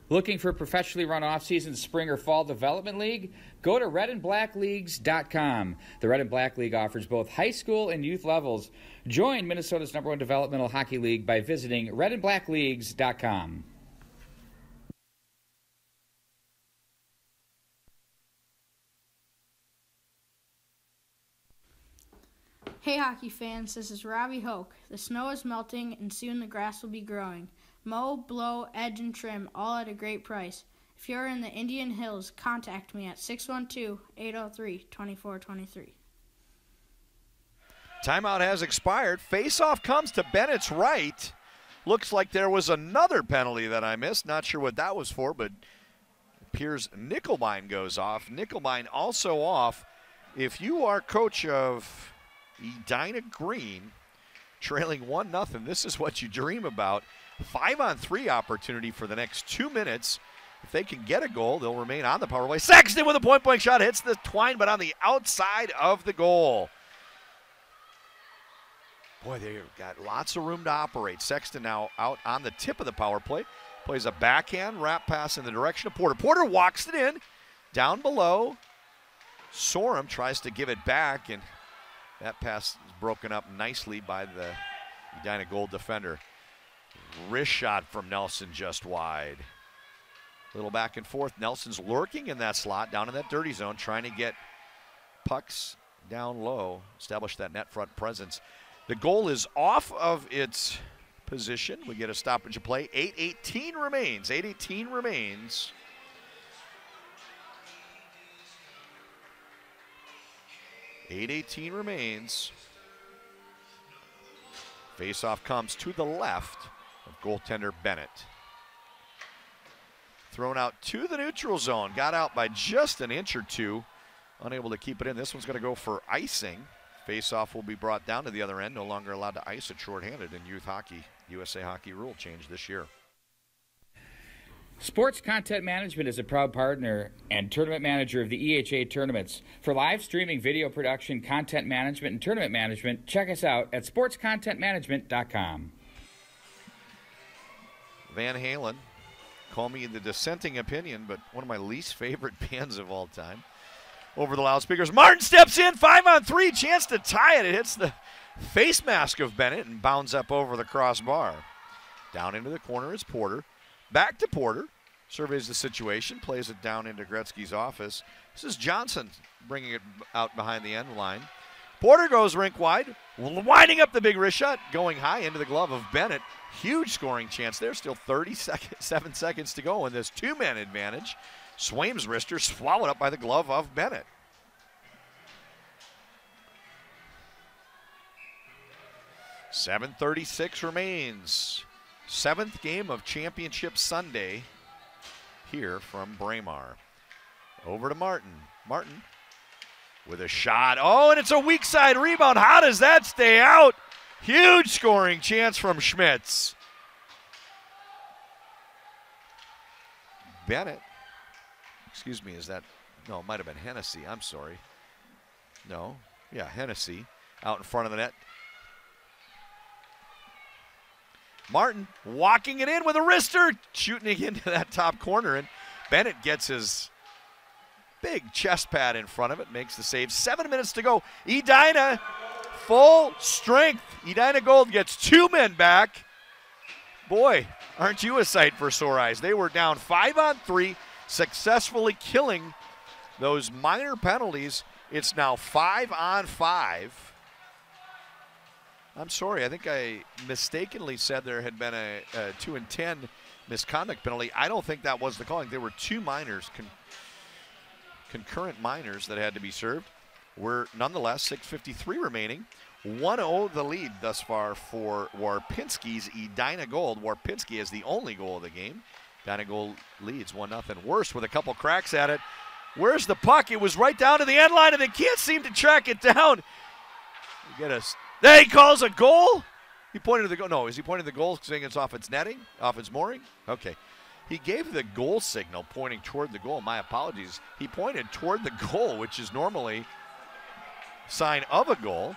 Looking for professionally run off-season spring or fall development league? Go to redandblackleagues.com. The Red and Black League offers both high school and youth levels. Join Minnesota's #1 developmental hockey league by visiting redandblackleagues.com. Hey hockey fans, this is Robbie Hoke. The snow is melting and soon the grass will be growing. Mow, blow, edge, and trim, all at a great price. If you're in the Indian Hills, contact me at 612-803-2423. Timeout has expired. Face-off comes to Bennett's right. Looks like there was another penalty that I missed. Not sure what that was for, but it appears Nickelbein goes off. Nickelbein also off. If you are coach of Edina Green, trailing 1-0, this is what you dream about. 5-on-3 opportunity for the next 2 minutes. If they can get a goal, they'll remain on the power play. Sexton with a point-blank shot, hits the twine, but on the outside of the goal. Boy, they've got lots of room to operate. Sexton now out on the tip of the power play. Plays a backhand wrap pass in the direction of Porter. Porter walks it in. Down below. Sorum tries to give it back, and that pass is broken up nicely by the Edina goal defender. Wrist shot from Nelson just wide. Little back and forth. Nelson's lurking in that slot, down in that dirty zone, trying to get pucks down low, establish that net front presence. The goal is off of its position. We get a stoppage of play. 8:18 remains. 8:18 remains. Face-off comes to the left of goaltender Bennett. Thrown out to the neutral zone. Got out by just an inch or two. Unable to keep it in. This one's going to go for icing. Face-off will be brought down to the other end. No longer allowed to ice it shorthanded in youth hockey. USA Hockey rule change this year. Sports Content Management is a proud partner and tournament manager of the EHA tournaments. For live streaming, video production, content management, and tournament management, check us out at sportscontentmanagement.com. Van Halen, call me the dissenting opinion, but one of my least favorite bands of all time. Over the loudspeakers, Martin steps in, 5-on-3, chance to tie it. It hits the face mask of Bennett and bounds up over the crossbar. Down into the corner is Porter. Back to Porter, surveys the situation, plays it down into Gretzky's office. This is Johnson bringing it out behind the end line. Porter goes rink wide, winding up the big wrist shot, going high into the glove of Bennett. Huge scoring chance there, still 7 seconds to go in this two-man advantage. Swaim's wrister swallowed up by the glove of Bennett. .736 remains. 7th game of Championship Sunday here from Braemar. Over to Martin. Martin with a shot. Oh, and it's a weak side rebound. How does that stay out? Huge scoring chance from Schmitz. Bennett. Excuse me, is that, no, it might have been Hennessy. I'm sorry. No, yeah, Hennessy out in front of the net. Martin walking it in with a wrister, shooting it into that top corner, and Bennett gets his big chest pad in front of it, makes the save. 7 minutes to go. Edina, full strength. Edina Gold gets 2 men back. Boy, aren't you a sight for sore eyes? They were down 5-on-3, successfully killing those minor penalties. It's now 5-on-5. I'm sorry, I think I mistakenly said there had been a 2-10 misconduct penalty. I don't think that was the calling. There were 2 minors, concurrent minors that had to be served. We're nonetheless 6:53 remaining. 1-0 the lead thus far for Warpinski's Edina Gold. Warpinski has the only goal of the game. Edina Gold leads 1-0. Worse with a couple cracks at it. Where's the puck? It was right down to the end line, and they can't seem to track it down. You get us. There he calls a goal. He pointed to the goal. No, is he pointing to the goal saying it's off its netting, off its mooring? Okay. He gave the goal signal pointing toward the goal. My apologies. He pointed toward the goal, which is normally a sign of a goal.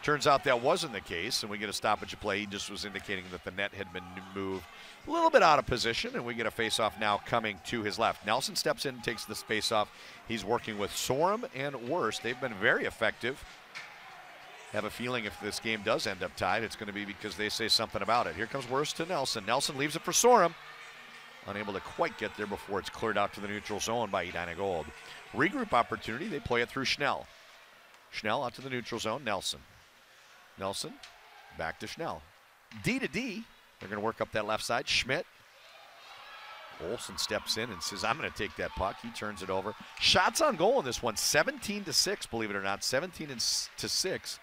Turns out that wasn't the case, and we get a stoppage of play. He just was indicating that the net had been moved a little bit out of position, and we get a face-off now coming to his left. Nelson steps in and takes this face-off. He's working with Sorum and Worst. They've been very effective. Have a feeling if this game does end up tied, it's going to be because they say something about it. Here comes Worst to Nelson. Nelson leaves it for Sorum. Unable to quite get there before it's cleared out to the neutral zone by Edina Gold. Regroup opportunity. They play it through Schnell. Schnell out to the neutral zone. Nelson. Nelson back to Schnell. D to D. They're going to work up that left side. Schmidt. Olsen steps in and says, I'm going to take that puck. He turns it over. Shots on goal in this one. 17-6, believe it or not. 17-6.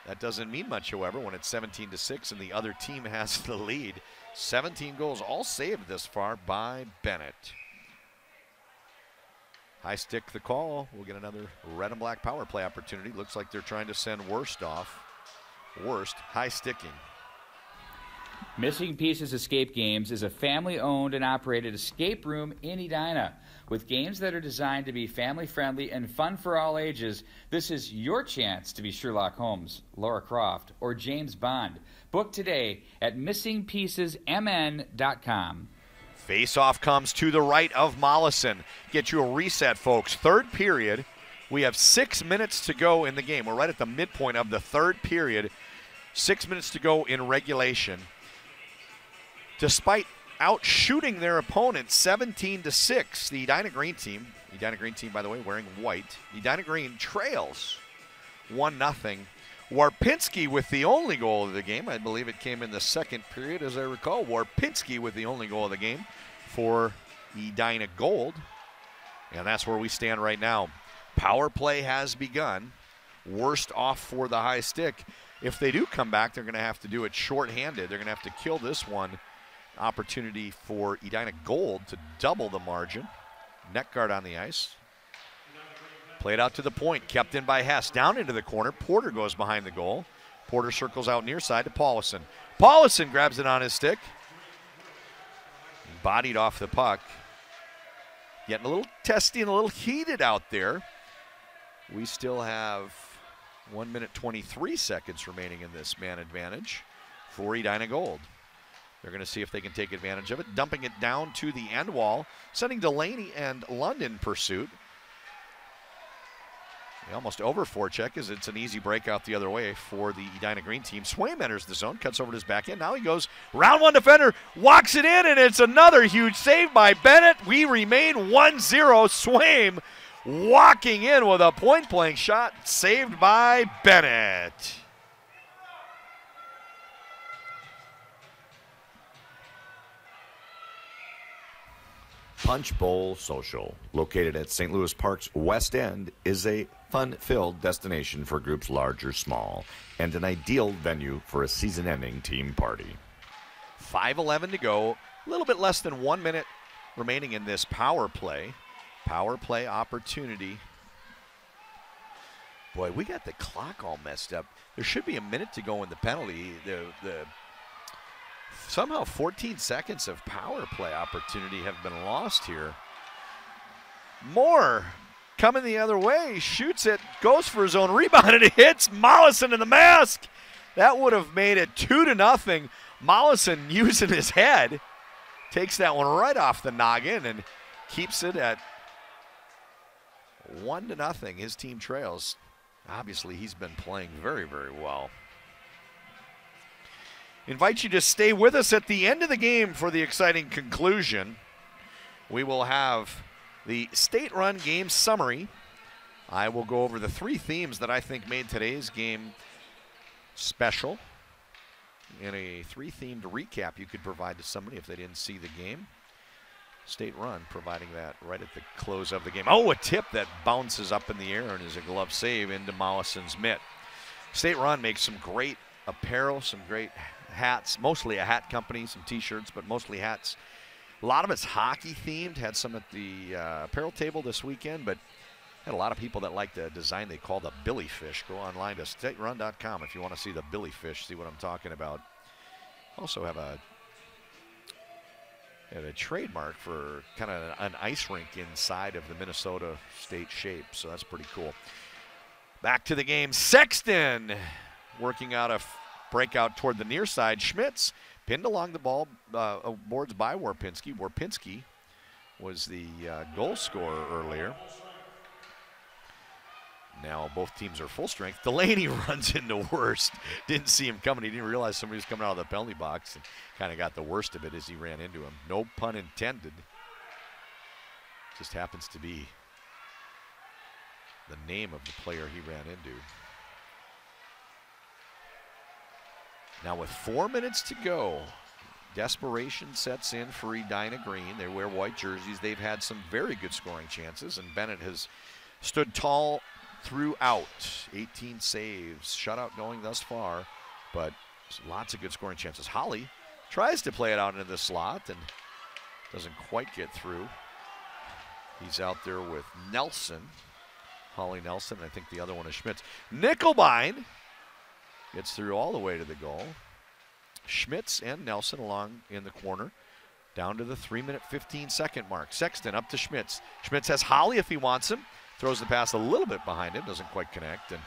That doesn't mean much, however, when it's 17-6 and the other team has the lead. 17 goals, all saved this far by Bennett. High stick the call. We'll get another red and black power play opportunity. Looks like they're trying to send Worst off. Worst, high sticking. Missing Pieces Escape Games is a family-owned and operated escape room in Edina. With games that are designed to be family-friendly and fun for all ages, this is your chance to be Sherlock Holmes, Laura Croft, or James Bond. Book today at missingpiecesmn.com. Face-off comes to the right of Mollison. Get you a reset, folks. Third period. We have 6 minutes to go in the game. We're right at the midpoint of the third period. 6 minutes to go in regulation. Despite out-shooting their opponent 17-6, the Edina Green team, by the way, wearing white, Edina Green trails 1-0. Warpinski with the only goal of the game. I believe it came in the second period, as I recall. Warpinski with the only goal of the game for Edina Gold. And that's where we stand right now. Power play has begun. Worst off for the high stick. If they do come back, they're going to have to do it shorthanded. They're going to have to kill this one. Opportunity for Edina Gold to double the margin. Net guard on the ice. Played out to the point, kept in by Hess. Down into the corner. Porter goes behind the goal. Porter circles out near side to Paulison. Paulison grabs it on his stick. Bodied off the puck. Getting a little testy and a little heated out there. We still have 1 minute 23 seconds remaining in this man advantage for Edina Gold. They're going to see if they can take advantage of it. Dumping it down to the end wall. Sending Delaney and London in pursuit. They almost over forecheck as it's an easy breakout the other way for the Edina Green team. Swaim enters the zone, cuts over to his back end. Now he goes round one defender, walks it in, and it's another huge save by Bennett. We remain 1-0. Swaim walking in with a point-blank shot, saved by Bennett. Punch Bowl Social, located at St. Louis Park's West End, is a fun-filled destination for groups large or small, and an ideal venue for a season-ending team party. 5:11 to go, a little bit less than 1 minute remaining in this power play. Power play opportunity. Boy, we got the clock all messed up. There should be a minute to go in the penalty. The Somehow 14 seconds of power play opportunity have been lost here. Moore coming the other way, shoots it, goes for his own rebound, and it hits Mollison in the mask. That would have made it 2-0. Mollison using his head takes that one right off the noggin and keeps it at 1-0. His team trails. Obviously, he's been playing very, very well. Invite you to stay with us at the end of the game for the exciting conclusion. We will have the state-run game summary. I will go over the 3 themes that I think made today's game special. In a 3-themed recap you could provide to somebody if they didn't see the game. State Run providing that right at the close of the game. Oh, a tip that bounces up in the air and is a glove save into Mollison's mitt. State Run makes some great apparel, some great hats, mostly a hat company, some t-shirts, but mostly hats. A lot of it's hockey themed. Had some at the apparel table this weekend, but had a lot of people that like the design they call the Billy Fish. Go online to staterun.com if you want to see the Billy Fish, see what I'm talking about. Also have a trademark for kind of an ice rink inside of the Minnesota State shape, so that's pretty cool. Back to the game. Sexton working out a breakout toward the near side. Schmitz pinned along the ball boards by Warpinski. Warpinski was the goal scorer earlier. Now both teams are full strength. Delaney runs into worst. Didn't see him coming. He didn't realize somebody was coming out of the penalty box and kind of got the worst of it as he ran into him. No pun intended. Just happens to be the name of the player he ran into. Now with 4 minutes to go, desperation sets in for Edina Green. They wear white jerseys. They've had some very good scoring chances, and Bennett has stood tall throughout. 18 saves, shutout going thus far, but lots of good scoring chances. Holly tries to play it out into the slot and doesn't quite get through. He's out there with Nelson, Holly Nelson. I think the other one is Schmitz. Nickelbein gets through all the way to the goal. Schmitz and Nelson along in the corner, down to the 3-minute, 15-second mark. Sexton up to Schmitz. Schmitz has Holly if he wants him. Throws the pass a little bit behind him, doesn't quite connect, and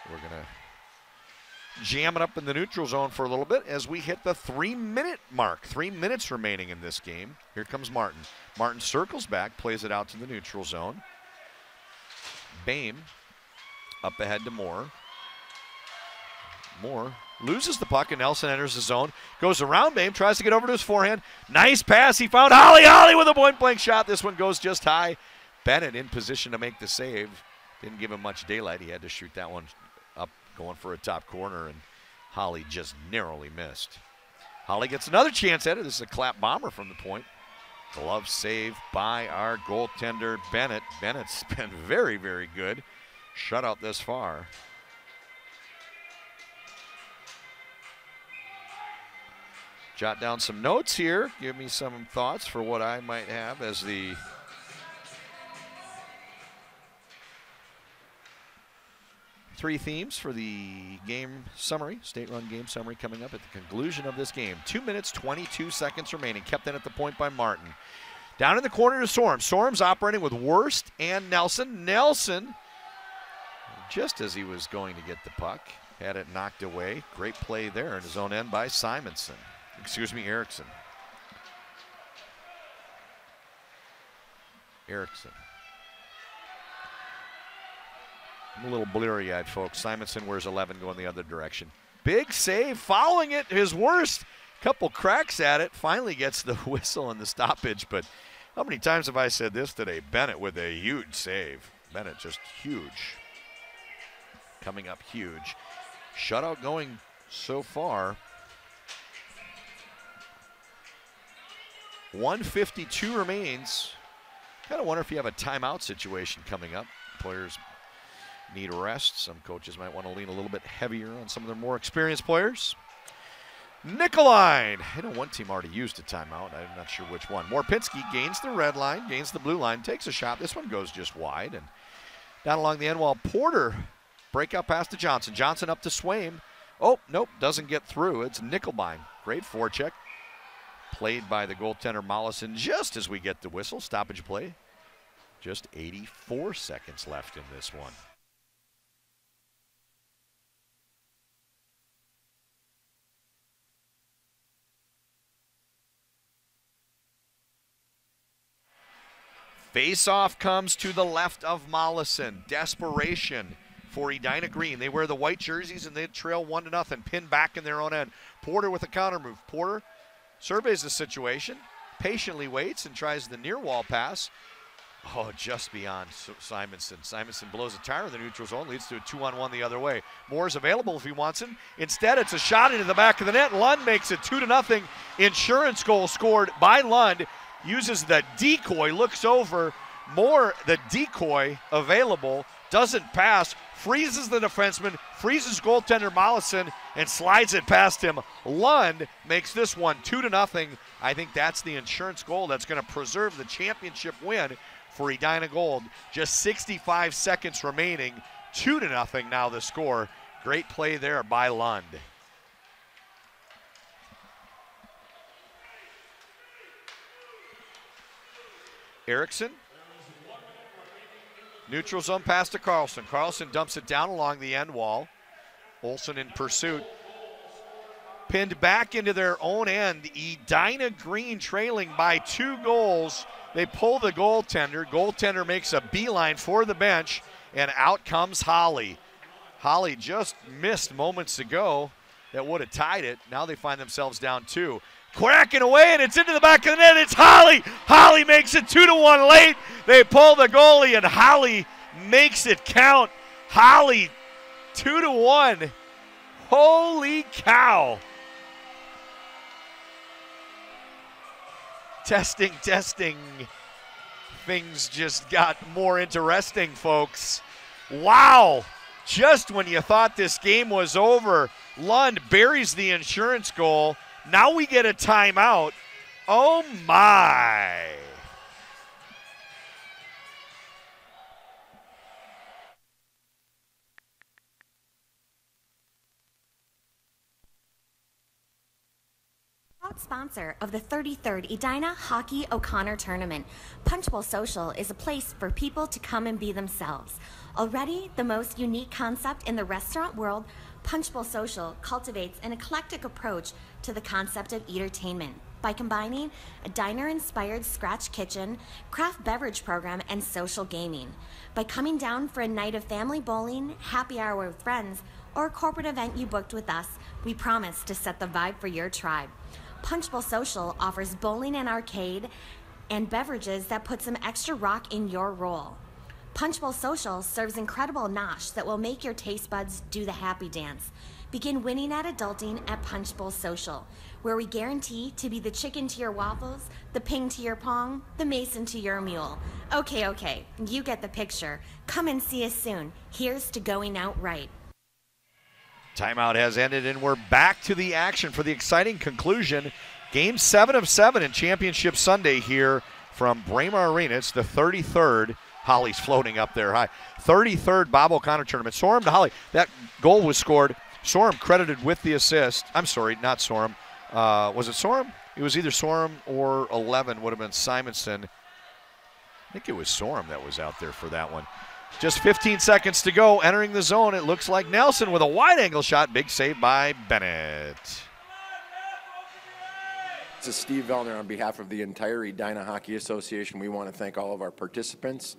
we're going to jam it up in the neutral zone for a little bit as we hit the 3-minute mark. 3 minutes remaining in this game. Here comes Martin. Martin circles back, plays it out to the neutral zone. Bame up ahead to Moore. Moore loses the puck, and Nelson enters the zone. Goes around Bame, tries to get over to his forehand. Nice pass. He found Holly. Holly with a point-blank shot. This one goes just high. Bennett in position to make the save. Didn't give him much daylight. He had to shoot that one up, going for a top corner, and Holly just narrowly missed. Holly gets another chance at it. This is a clap bomber from the point. Glove save by our goaltender, Bennett. Bennett's been very, very good. Shutout this far. Jot down some notes here. Give me some thoughts for what I might have as the three themes for the game summary, state-run game summary coming up at the conclusion of this game. 2 minutes, 22 seconds remaining. Kept in at the point by Martin. Down in the corner to Sorms. Sorms operating with Worst and Nelson. Nelson, just as he was going to get the puck, had it knocked away. Great play there in his own end by Simonson. Excuse me, Erickson. Erickson. I'm a little bleary-eyed, folks. Simonson wears 11 going the other direction. Big save, following it, his Worst. Couple cracks at it, finally gets the whistle and the stoppage. But how many times have I said this today? Bennett with a huge save. Bennett just huge. Coming up huge. Shutout going so far. 1:52 remains. Kind of wonder if you have a timeout situation coming up. Players need rest. Some coaches might want to lean a little bit heavier on some of their more experienced players. Nikolai. I know one team already used a timeout. I'm not sure which one. Morpinski gains the red line, gains the blue line, takes a shot. This one goes just wide. And down along the end wall, Porter breakout pass to Johnson. Johnson up to Swaim. Oh, nope, doesn't get through. It's Nickelbein. Great forecheck. Played by the goaltender Mollison just as we get the whistle. Stoppage play. Just 84 seconds left in this one. Face-off comes to the left of Mollison. Desperation for Edina Green. They wear the white jerseys and they trail 1-0. Pinned back in their own end. Porter with a counter move. Porter surveys the situation, patiently waits and tries the near wall pass. Oh, just beyond Simonson. Simonson blows a tire in the neutral zone, leads to a 2-on-1 the other way. Moore's available if he wants it. Instead, it's a shot into the back of the net. Lund makes it 2-0. Insurance goal scored by Lund. Uses the decoy, looks over. Moore, the decoy available, doesn't pass, freezes the defenseman, freezes goaltender Mollison, and slides it past him. Lund makes this one 2-0. I think that's the insurance goal that's going to preserve the championship win for Edina Gold. Just 65 seconds remaining. 2-0 now the score. Great play there by Lund. Erickson. Neutral zone pass to Carlson. Carlson dumps it down along the end wall. Olsen in pursuit. Pinned back into their own end. Edina Green trailing by 2 goals. They pull the goaltender. Goaltender makes a beeline for the bench, and out comes Holly. Holly just missed moments ago. That would have tied it. Now they find themselves down 2. Cracking away, and it's into the back of the net. It's Holly. Holly makes it 2-1 late. They pull the goalie, and Holly makes it count. Holly 2-1. Holy cow. Testing. Things just got more interesting, folks. Wow. Just when you thought this game was over, Lund buries the insurance goal. Now we get a timeout. Oh, my. Proud sponsor of the 33rd Edina Hockey O'Connor Tournament, Punch Bowl Social is a place for people to come and be themselves. Already the most unique concept in the restaurant world, Punch Bowl Social cultivates an eclectic approach to the concept of entertainment by combining a diner-inspired scratch kitchen, craft beverage program, and social gaming. By coming down for a night of family bowling, happy hour with friends, or a corporate event you booked with us, we promise to set the vibe for your tribe. Punch Bowl Social offers bowling and arcade and beverages that put some extra rock in your roll. Punch Bowl Social serves incredible nosh that will make your taste buds do the happy dance. Begin winning at adulting at Punch Bowl Social, where we guarantee to be the chicken to your waffles, the ping to your pong, the mason to your mule. Okay, you get the picture. Come and see us soon. Here's to going out right. Timeout has ended, and we're back to the action for the exciting conclusion. Game 7 of 7 in Championship Sunday here from Braemar Arena. It's the 33rd. Holly's floating up there high. 33rd Bob O'Connor tournament. Sorum to Holly. That goal was scored. Sorum credited with the assist. I'm sorry, not Sorum. Was it Sorum? It was either Sorum or 11 would have been Simonson. I think it was Sorum that was out there for that one. Just 15 seconds to go. Entering the zone, it looks like Nelson with a wide-angle shot. Big save by Bennett. This is Steve Vellner on behalf of the entire Edina Hockey Association. We want to thank all of our participants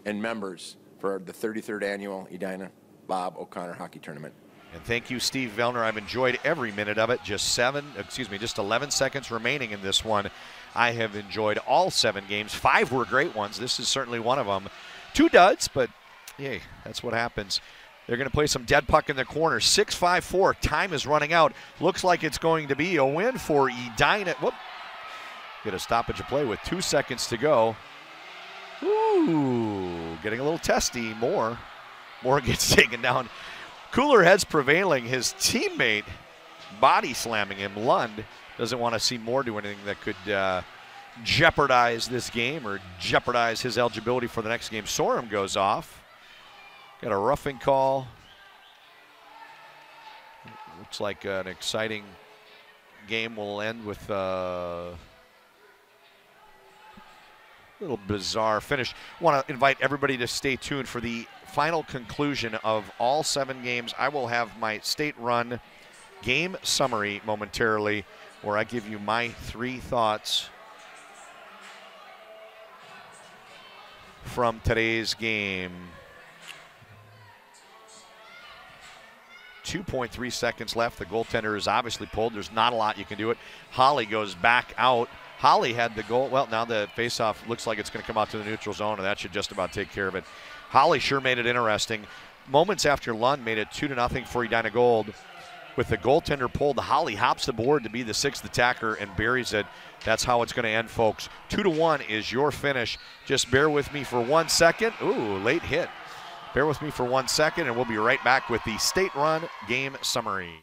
and members for the 33rd annual Edina Bob O'Connor Hockey Tournament. And thank you, Steve Vellner. I've enjoyed every minute of it. Just 11 seconds remaining in this one. I have enjoyed all 7 games. 5 were great ones. This is certainly one of them. 2 duds, but yay, that's what happens. They're going to play some dead puck in the corner. 6-5-4. Time is running out. Looks like it's going to be a win for Edina. Whoop. Get a stoppage of play with 2 seconds to go. Ooh, getting a little testy. Moore gets taken down. Cooler heads prevailing. His teammate body slamming him. Lund doesn't want to see Moore do anything that could jeopardize this game or jeopardize his eligibility for the next game. Sorum goes off. Got a roughing call. Looks like an exciting game will end with a little bizarre finish. I want to invite everybody to stay tuned for the final conclusion of all 7 games. I will have my state-run game summary momentarily, where I give you my 3 thoughts from today's game. 2.3 seconds left. The goaltender is obviously pulled. There's not a lot you can do it. Holly goes back out. Holly had the goal. Well, now the faceoff looks like it's going to come out to the neutral zone, and that should just about take care of it. Holly sure made it interesting. Moments after Lund made it 2-0 for Edina Gold. With the goaltender pulled, Holly hops the board to be the 6th attacker and buries it. That's how it's going to end, folks. 2-1 is your finish. Just bear with me for 1 second. Ooh, late hit. Bear with me for 1 second, and we'll be right back with the state-run game summary.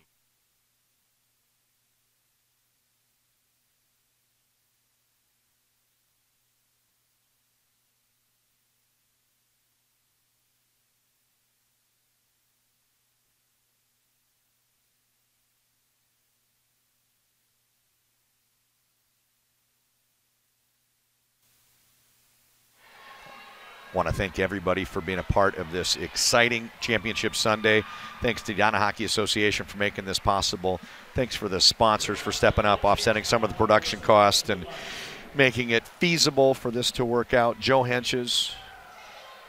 Want to thank everybody for being a part of this exciting Championship Sunday. Thanks to the Edina Hockey Association for making this possible. Thanks for the sponsors for stepping up, offsetting some of the production costs and making it feasible for this to work out. Joe Henches,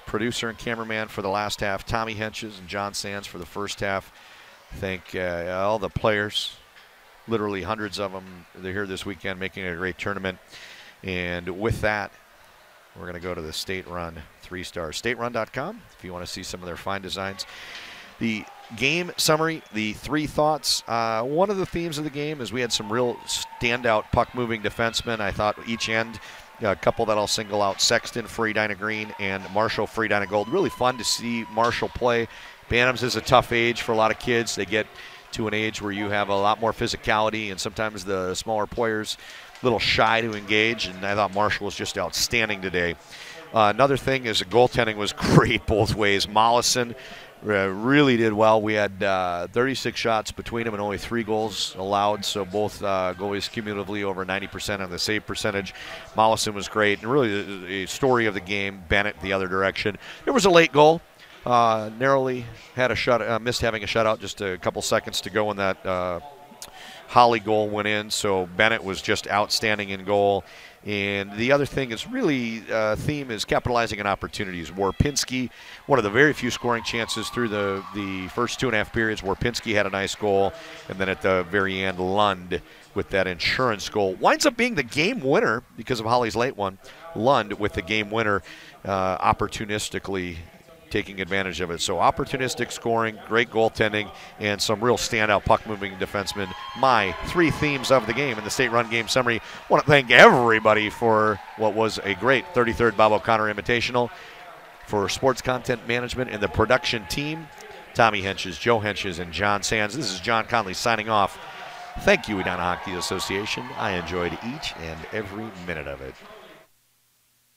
producer and cameraman for the last half. Tommy Henches and John Sands for the first half. Thank all the players, literally hundreds of them. They're here this weekend making it a great tournament. And with that, we're going to go to the State Run 3-star. StateRun.com if you want to see some of their fine designs. The game summary, the 3 thoughts. One of the themes of the game is we had some real standout puck-moving defensemen. I thought each end, a couple that I'll single out, Sexton for Edina Green and Marshall for Edina Gold. Really fun to see Marshall play. Bantams is a tough age for a lot of kids. They get to an age where you have a lot more physicality, and sometimes the smaller players a little shy to engage, and I thought Marshall was just outstanding today. Another thing is the goaltending was great both ways. Mollison really did well. We had 36 shots between them and only 3 goals allowed, so both goalies cumulatively over 90% on the save percentage. Mollison was great, and really the story of the game, Bennett the other direction. There was a late goal. Narrowly had a missed having a shutout, just a couple seconds to go when that Holly goal went in, so Bennett was just outstanding in goal. And the other thing is really theme is capitalizing on opportunities. Warpinski, one of the very few scoring chances through the first 2.5 periods. Warpinski had a nice goal, and then at the very end, Lund with that insurance goal. Winds up being the game winner because of Holly's late one. Lund with the game winner opportunistically taking advantage of it. So opportunistic scoring, great goaltending, and some real standout puck-moving defensemen. My 3 themes of the game in the State Run game summary. I want to thank everybody for what was a great 33rd Bob O'Connor Invitational. For sports content management and the production team, Tommy Henches, Joe Henches, and John Sands. This is John Conley signing off. Thank you, Edina Hockey Association. I enjoyed each and every minute of it.